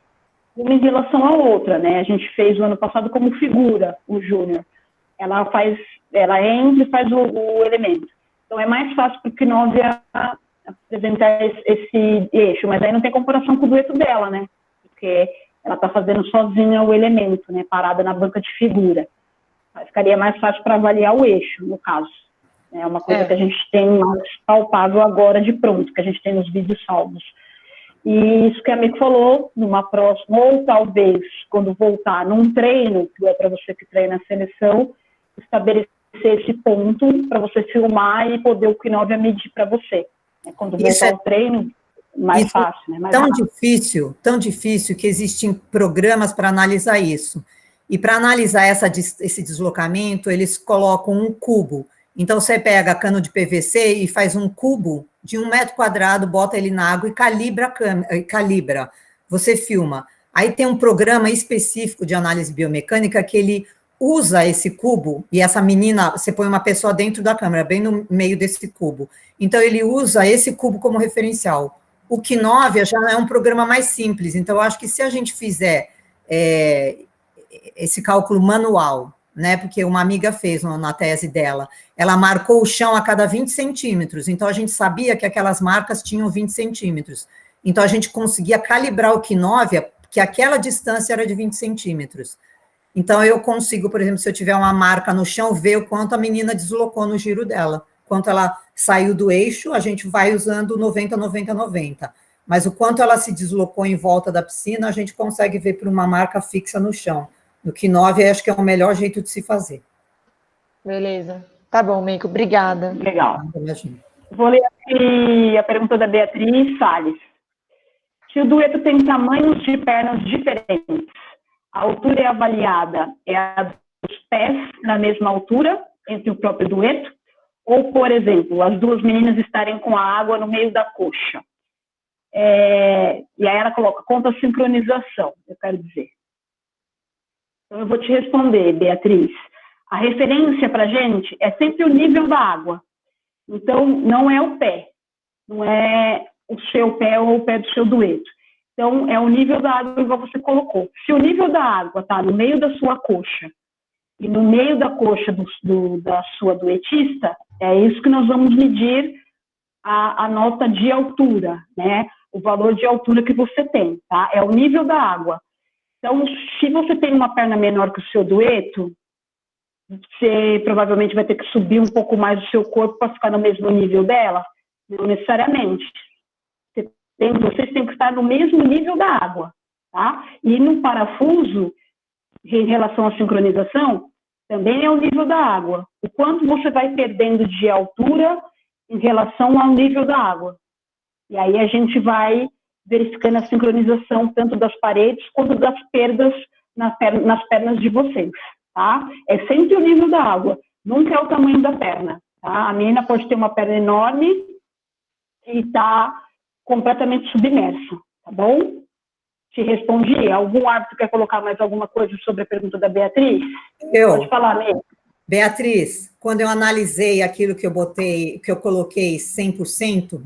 uma em relação à outra, né? A gente fez o ano passado como figura, o júnior. Ela entra e faz o elemento. Então é mais fácil para o quinóvia apresentar esse eixo, mas aí não tem comparação com o dueto dela, né? Porque ela está fazendo sozinha o elemento, né? Parada na banca de figura. Ficaria mais fácil para avaliar o eixo, no caso. É uma coisa que a gente tem mais palpável agora de pronto, que a gente tem nos vídeos salvos. E isso que a Mico falou, numa próxima, ou talvez quando voltar num treino, que é para você que treina a seleção, estabelecer esse ponto para você filmar e poder o quinóvia medir para você. Quando voltar ao treino, mais fácil, né? Mais tão difícil que existem programas para analisar isso. E para analisar esse deslocamento, eles colocam um cubo. Então, você pega cano de PVC e faz um cubo de 1 metro quadrado, bota ele na água e calibra. Você filma. Aí tem um programa específico de análise biomecânica que ele usa esse cubo, e essa menina, você põe uma pessoa dentro da câmera, bem no meio desse cubo. Então, ele usa esse cubo como referencial. O quinóvia já é um programa mais simples, então eu acho que se a gente fizer esse cálculo manual, né, porque uma amiga fez na tese dela, ela marcou o chão a cada 20 centímetros, então a gente sabia que aquelas marcas tinham 20 centímetros, então a gente conseguia calibrar o quinóvia, que aquela distância era de 20 centímetros. Então eu consigo, por exemplo, se eu tiver uma marca no chão, ver o quanto a menina deslocou no giro dela, quanto ela saiu do eixo, a gente vai usando 90, 90, 90, mas o quanto ela se deslocou em volta da piscina, a gente consegue ver por uma marca fixa no chão. No quinóvia, acho que é o melhor jeito de se fazer. Beleza. Tá bom, Mico, obrigada. Legal. Vou ler aqui a pergunta da Beatriz Salles. Se o dueto tem tamanhos de pernas diferentes, a altura é avaliada a dos pés na mesma altura entre o próprio dueto? Ou, por exemplo, as duas meninas estarem com a água no meio da coxa? E aí ela coloca, conta a sincronização, eu quero dizer. Então, eu vou te responder, Beatriz. A referência para a gente é sempre o nível da água. Então, não é o pé. Não é o seu pé ou o pé do seu dueto. Então, é o nível da água igual você colocou. Se o nível da água está no meio da sua coxa e no meio da coxa da sua duetista, é isso que nós vamos medir a nota de altura, né? O valor de altura que você tem, tá? É o nível da água. Então, se você tem uma perna menor que o seu dueto, você provavelmente vai ter que subir um pouco mais o seu corpo para ficar no mesmo nível dela? Não necessariamente. Vocês têm que estar no mesmo nível da água, tá? E no parafuso, em relação à sincronização, também é o nível da água. O quanto você vai perdendo de altura em relação ao nível da água. E aí a gente vai verificando a sincronização tanto das paredes quanto das perdas nas pernas de vocês, tá? É sempre o nível da água, nunca é o tamanho da perna, tá? A menina pode ter uma perna enorme e tá completamente submersa, tá bom? Te respondi. Algum árbitro quer colocar mais alguma coisa sobre a pergunta da Beatriz? Pode falar, Ney. Beatriz, quando eu analisei aquilo que eu coloquei 100%,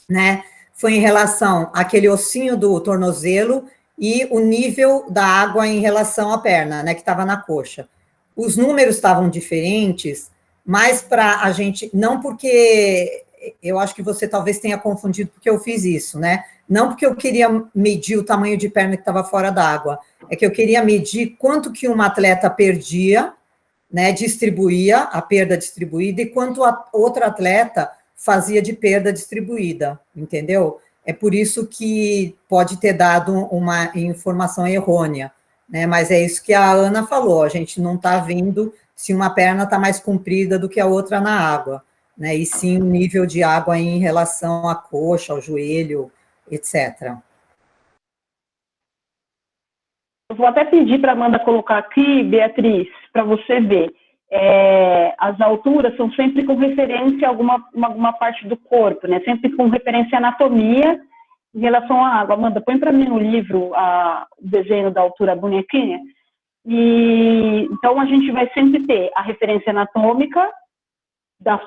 né, foi em relação àquele ossinho do tornozelo e o nível da água em relação à perna, né, que estava na coxa. Os números estavam diferentes, mas para a gente, não porque, eu acho que você talvez tenha confundido porque eu fiz isso, né, não porque eu queria medir o tamanho de perna que estava fora d'água, é que eu queria medir quanto que uma atleta perdia, né, distribuía, a perda distribuída, e quanto a outra atleta fazia de perda distribuída, entendeu? É por isso que pode ter dado uma informação errônea, né? Mas é isso que a Ana falou, a gente não está vendo se uma perna está mais comprida do que a outra na água, né? E sim o nível de água em relação à coxa, ao joelho, etc. Eu vou até pedir para a Amanda colocar aqui, Beatriz, para você ver. as alturas são sempre com referência a alguma parte do corpo, né? Sempre com referência à anatomia em relação à água. Amanda, põe para mim no livro o desenho da altura bonequinha. E então a gente vai sempre ter a referência anatômica da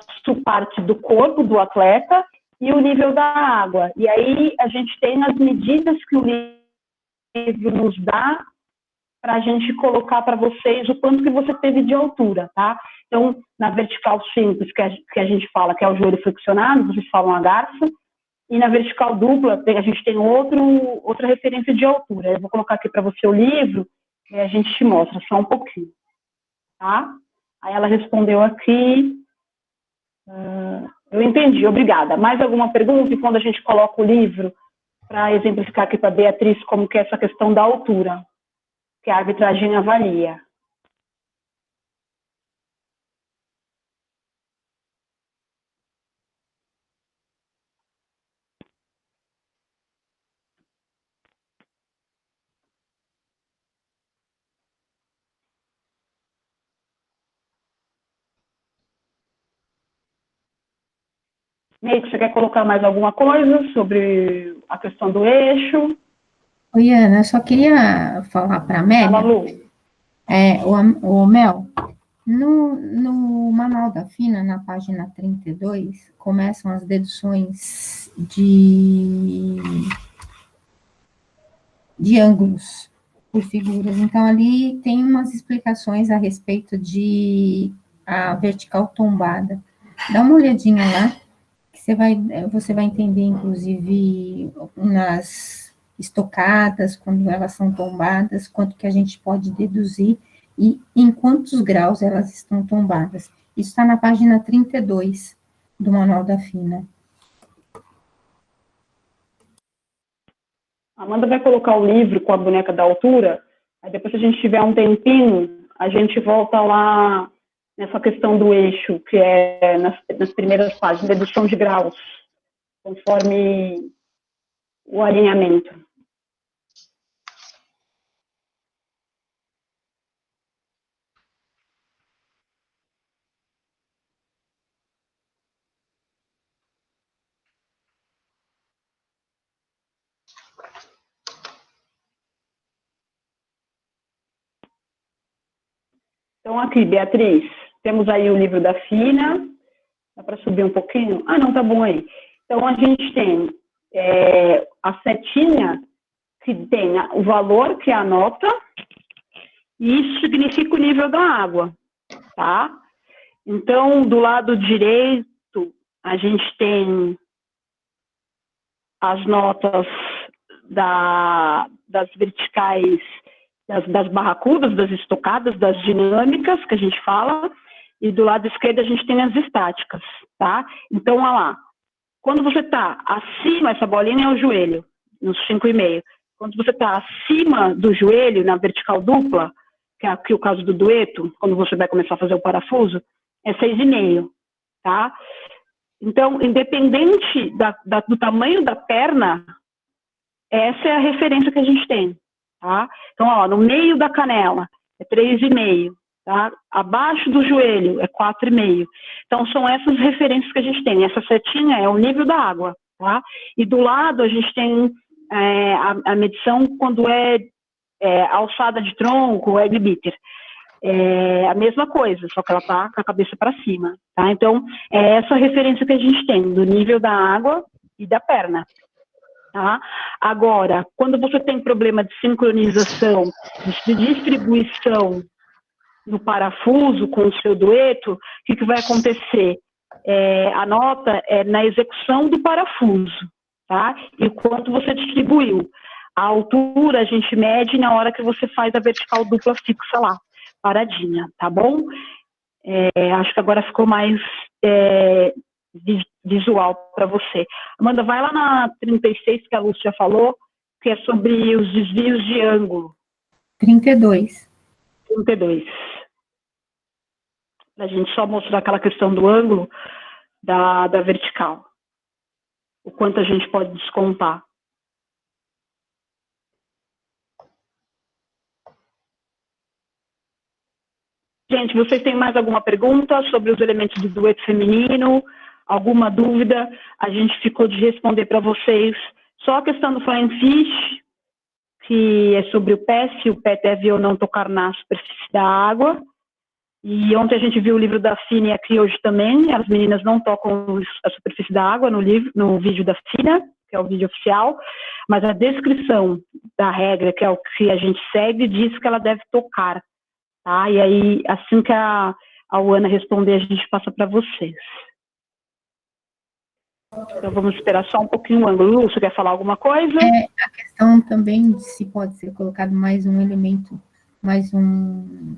parte do corpo do atleta e o nível da água. E aí a gente tem as medidas que o livro nos dá para a gente colocar para vocês o quanto que você teve de altura, tá? Então, na vertical simples, que a gente fala que é o joelho flexionado, vocês falam a garça, e na vertical dupla, a gente tem outra referência de altura. Eu vou colocar aqui para você o livro, e a gente te mostra só um pouquinho, tá? Aí ela respondeu aqui, eu entendi, obrigada. Mais alguma pergunta? E quando a gente coloca o livro, para exemplificar aqui para a Beatriz como que é essa questão da altura, que a arbitragem avalia. Meio, você quer colocar mais alguma coisa sobre a questão do eixo? Oi, Ana, eu só queria falar para a Amélia. Fala, Lu. O Mel, no Manual da FINA, na página 32, começam as deduções de ângulos por figuras. Então, ali tem umas explicações a respeito de a vertical tombada. Dá uma olhadinha lá, que você vai entender, inclusive, nas estocadas, quando elas são tombadas, quanto que a gente pode deduzir e em quantos graus elas estão tombadas. Isso está na página 32 do Manual da FINA. A Amanda vai colocar o livro com a boneca da altura, aí depois, se a gente tiver um tempinho, a gente volta lá nessa questão do eixo, que é nas primeiras páginas, dedução de graus, conforme o alinhamento. Então, aqui, Beatriz, temos aí o livro da FINA. Dá para subir um pouquinho? Ah, não, tá bom aí. Então, a gente tem a setinha, que tem o valor, que é a nota, e isso significa o nível da água, tá? Então, do lado direito, a gente tem as notas das verticais, das barracudas, das estocadas, das dinâmicas, que a gente fala, e do lado esquerdo a gente tem as estáticas, tá? Então, olha lá, quando você está acima, essa bolinha é o joelho, nos 5,5. Quando você está acima do joelho, na vertical dupla, que é aqui o caso do dueto, quando você vai começar a fazer o parafuso, é 6,5, tá? Então, independente do tamanho da perna, essa é a referência que a gente tem, tá? Então, ó, no meio da canela é 3,5, tá? Abaixo do joelho é 4,5. Então, são essas referências que a gente tem. Essa setinha é o nível da água, tá? E do lado a gente tem a medição quando é alçada de tronco, egg beater. É a mesma coisa, só que ela está com a cabeça para cima, tá? Então, é essa referência que a gente tem, do nível da água e da perna, tá? Agora, quando você tem problema de sincronização, de distribuição no parafuso com o seu dueto, o que vai acontecer? A nota é na execução do parafuso, tá? E quanto você distribuiu. A altura a gente mede na hora que você faz a vertical dupla fixa lá, paradinha, tá bom? Acho que agora ficou mais visual para você. Amanda, vai lá na 36, que a Lúcia falou, que é sobre os desvios de ângulo. 32. 32. A gente só mostrar aquela questão do ângulo da vertical. O quanto a gente pode descontar. Gente, vocês têm mais alguma pergunta sobre os elementos do dueto feminino? Alguma dúvida? A gente ficou de responder para vocês só a questão do flying fish, que é sobre o pé, se o pé deve ou não tocar na superfície da água. E ontem a gente viu o livro da Fina e aqui hoje também, as meninas não tocam a superfície da água no vídeo da Fina, que é o vídeo oficial, mas a descrição da regra, que é o que a gente segue, diz que ela deve tocar. Tá? E aí, assim que a Ana responder, a gente passa para vocês. Então, vamos esperar só um pouquinho o ângulo. Lu, você quer falar alguma coisa? A questão também de se pode ser colocado mais um elemento, mais um...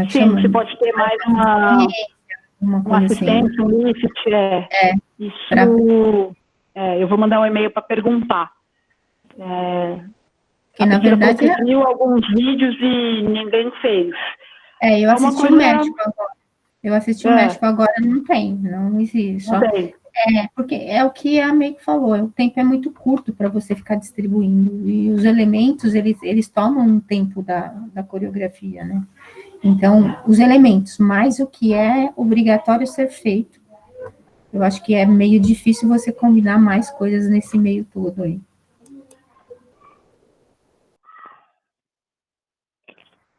Sim, você pode ter mais uma assistência, um lift. Isso, eu vou mandar um e-mail para perguntar. Que, na verdade, você viu alguns vídeos e ninguém fez. Eu assisti o médico agora. Eu assisti o médico agora, não existe. Não tem. Porque é o que a Meiko falou, o tempo é muito curto para você ficar distribuindo, e os elementos, eles tomam um tempo da coreografia, né? Então, os elementos, mais o que é obrigatório ser feito, eu acho que é meio difícil você combinar mais coisas nesse meio todo aí.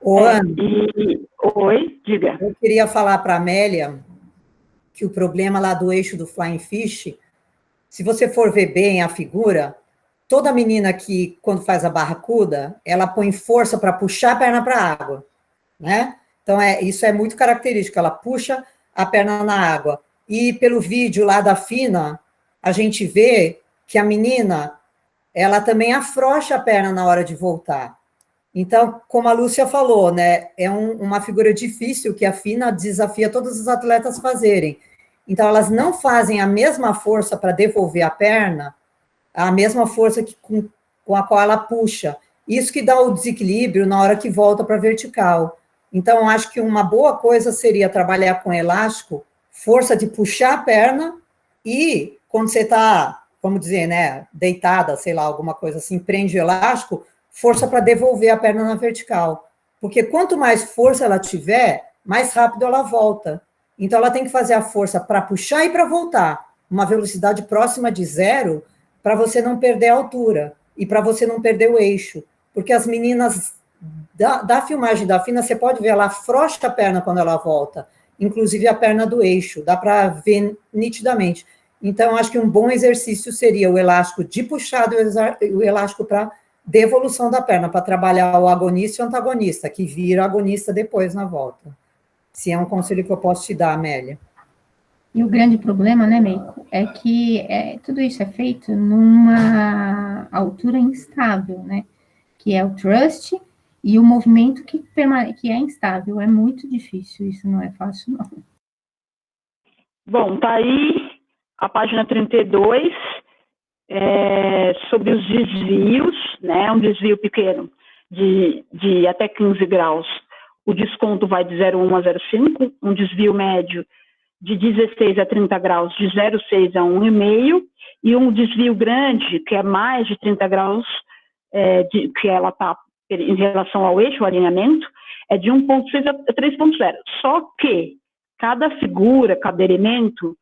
Ana, oi, diga. Eu queria falar para a Amélia que o problema lá do eixo do flying fish, se você for ver bem a figura, toda menina que, quando faz a barracuda, ela põe força para puxar a perna para a água, né? Então, isso é muito característico, ela puxa a perna na água. E pelo vídeo lá da Fina, a gente vê que a menina, ela também afrouxa a perna na hora de voltar. Então, como a Lúcia falou, né, é uma figura difícil que a Fina desafia todos os atletas fazerem. Então, elas não fazem a mesma força para devolver a perna, a mesma força com a qual ela puxa. Isso que dá o desequilíbrio na hora que volta para a vertical. Então, acho que uma boa coisa seria trabalhar com elástico, força de puxar a perna, e quando você está, vamos dizer, né, deitada, sei lá, alguma coisa assim, prende o elástico, força para devolver a perna na vertical. Porque quanto mais força ela tiver, mais rápido ela volta. Então, ela tem que fazer a força para puxar e para voltar, uma velocidade próxima de 0, para você não perder a altura e para você não perder o eixo. Porque as meninas da filmagem da Fina, você pode ver, ela afrouxa a perna quando ela volta, inclusive a perna do eixo, dá para ver nitidamente. Então, acho que um bom exercício seria o elástico de puxada e o elástico para devolução da perna, para trabalhar o agonista e o antagonista, que vira agonista depois na volta. Se é um conselho que eu posso te dar, Amélia. E o grande problema, né, Meiko, é que tudo isso é feito numa altura instável, né? Que é o thrust e o movimento que é instável. É muito difícil, isso não é fácil, não. Bom, tá aí a página 32, sobre os desvios, né? Um desvio pequeno de até 15 graus. O desconto vai de 0,1 a 0,5, um desvio médio de 16 a 30 graus, de 0,6 a 1,5, e um desvio grande, que é mais de 30 graus, que ela está em relação ao eixo, o alinhamento, é de 1,6 a 3,0. Só que cada figura, cada elemento,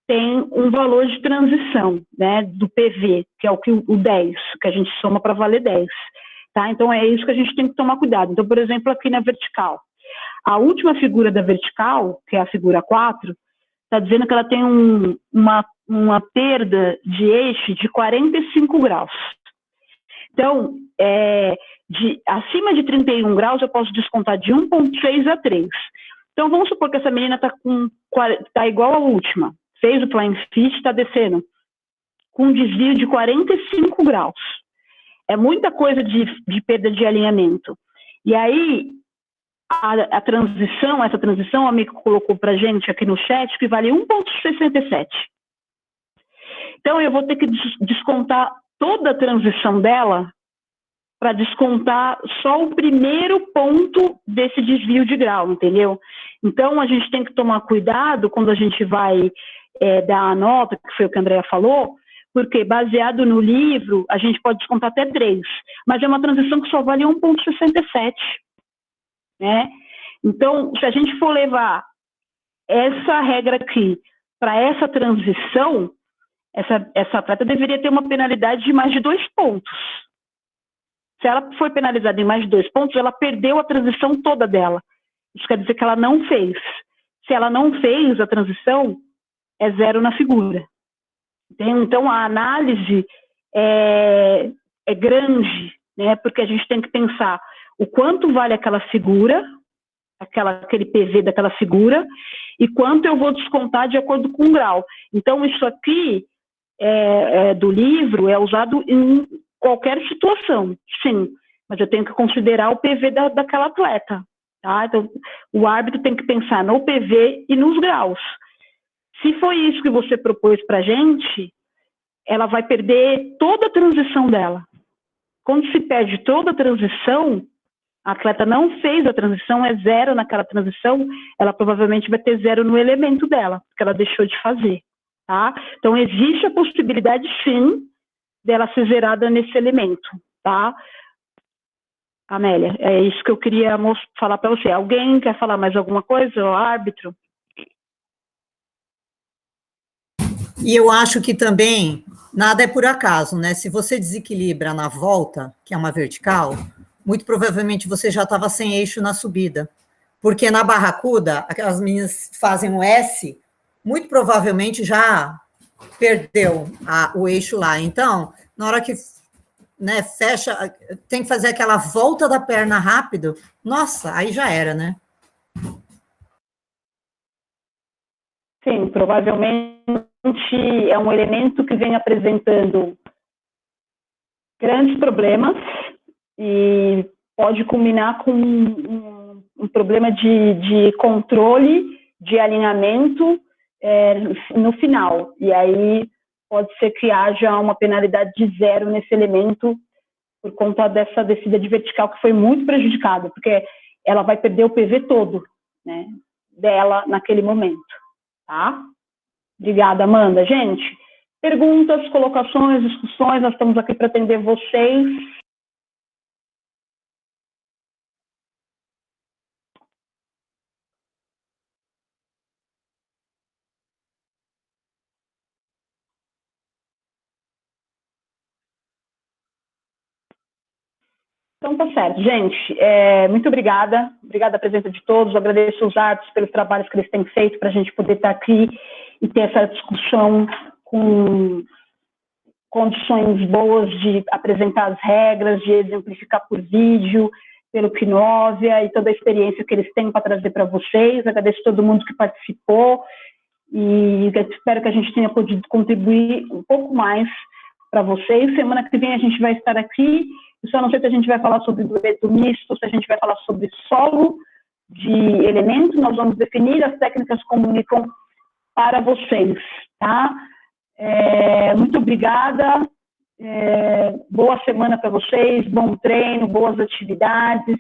tem um valor de transição, né, do PV, que é o 10, que a gente soma para valer 10. Tá? Então, é isso que a gente tem que tomar cuidado. Então, por exemplo, aqui na vertical, a última figura da vertical, que é a figura 4, está dizendo que ela tem uma perda de eixo de 45 graus. Então, acima de 31 graus, eu posso descontar de 1,6 a 3. Então, vamos supor que essa menina está igual à última, fez o flying fish, está descendo, com um desvio de 45 graus. É muita coisa de perda de alinhamento. E aí, essa transição, o amigo colocou para a gente aqui no chat, que vale 1,67. Então, eu vou ter que descontar toda a transição dela para descontar só o primeiro ponto desse desvio de grau, entendeu? Então, a gente tem que tomar cuidado quando a gente vai dar a nota, que foi o que a Andrea falou, porque baseado no livro, a gente pode descontar até 3, mas é uma transição que só vale 1,67. né? Então, se a gente for levar essa regra aqui para essa transição, essa atleta deveria ter uma penalidade de mais de 2 pontos. Se ela foi penalizada em mais de 2 pontos, ela perdeu a transição toda dela. Isso quer dizer que ela não fez. Se ela não fez a transição, é 0 na figura. Então, a análise é grande, né? Porque a gente tem que pensar o quanto vale aquela figura, aquele PV daquela figura, e quanto eu vou descontar de acordo com o grau. Então, isso aqui do livro é usado em qualquer situação, sim, mas eu tenho que considerar o PV daquela atleta. Tá? Então, o árbitro tem que pensar no PV e nos graus. Se foi isso que você propôs para a gente, ela vai perder toda a transição dela. Quando se perde toda a transição, a atleta não fez a transição, é 0 naquela transição, ela provavelmente vai ter 0 no elemento dela, porque ela deixou de fazer. Tá? Então, existe a possibilidade, sim, dela ser zerada nesse elemento. Tá? Amélia, é isso que eu queria falar para você. Alguém quer falar mais alguma coisa, o árbitro? E eu acho que também nada é por acaso, né? Se você desequilibra na volta, que é uma vertical, muito provavelmente você já estava sem eixo na subida. Porque na barracuda, aquelas meninas fazem um S, muito provavelmente já perdeu o eixo lá. Então, na hora que, né, fecha, tem que fazer aquela volta da perna rápido, nossa, aí já era, né? Sim, provavelmente é um elemento que vem apresentando grandes problemas e pode culminar com um problema de controle, de alinhamento no final. E aí pode ser que haja uma penalidade de 0 nesse elemento por conta dessa descida de vertical que foi muito prejudicada, porque ela vai perder o PV todo, né, dela naquele momento. Tá? Obrigada, Amanda. Gente, perguntas, colocações, discussões, nós estamos aqui para atender vocês. Então, tá certo. Gente, muito obrigada. Obrigada a presença de todos. Eu agradeço os árbitros pelos trabalhos que eles têm feito para a gente poder estar aqui e ter essa discussão com condições boas de apresentar as regras, de exemplificar por vídeo, pelo Quinovia e toda a experiência que eles têm para trazer para vocês. Agradeço a todo mundo que participou e espero que a gente tenha podido contribuir um pouco mais para vocês. Semana que vem a gente vai estar aqui. Eu só não sei se a gente vai falar sobre dueto misto, se a gente vai falar sobre solo de elementos. Nós vamos definir as técnicas que comunicam para vocês, tá? Muito obrigada. Boa semana para vocês, bom treino, boas atividades.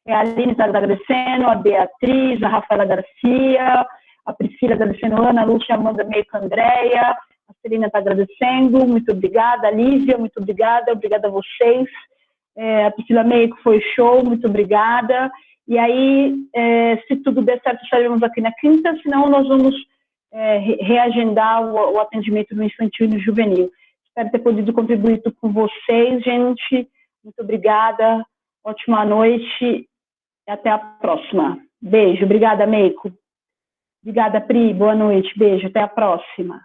A Aline está agradecendo, a Beatriz, a Rafaela Garcia, a Priscila agradecendo, a Ana Lúcia, a Amanda Meico, a Andréia, a Celina está agradecendo, muito obrigada, a Lívia, muito obrigada a vocês. A Priscila Meico foi show, muito obrigada. E aí, se tudo der certo, estaremos aqui na quinta, senão nós vamos reagendar o atendimento no infantil e no juvenil. Espero ter podido contribuir com vocês, gente. Muito obrigada, ótima noite e até a próxima. Beijo, obrigada, Meico. Obrigada, Pri, boa noite, beijo, até a próxima.